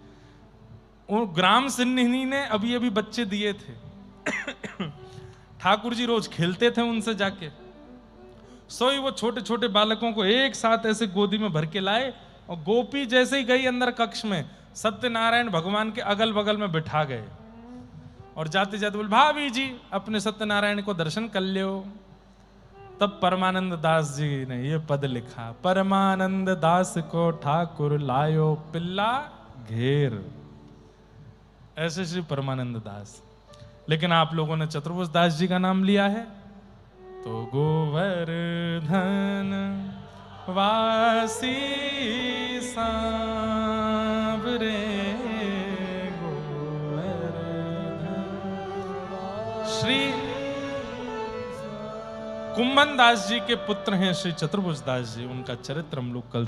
वो ग्राम सिन्नी ने अभी अभी बच्चे दिए थे। ठाकुर जी रोज खेलते थे उनसे जाके। सोई वो छोटे छोटे बालकों को एक साथ ऐसे गोदी में भर के लाए, और गोपी जैसे ही गई अंदर कक्ष में, सत्यनारायण भगवान के अगल बगल में बिठा गए। और जाते जाते बोले भाभी जी अपने सत्यनारायण को दर्शन कर लियो। तब परमानंद दास जी ने ये पद लिखा, परमानंद दास को ठाकुर लायो पिल्ला घेर। ऐसे श्री परमानंद दास। लेकिन आप लोगों ने चतुर्भुज दास जी का नाम लिया है, तो गोवर्धन वासी सांवरे गोवर्धन। श्री कुंभन दास जी के पुत्र हैं श्री चतुर्भुज दास जी। उनका चरित्र हम लोग कल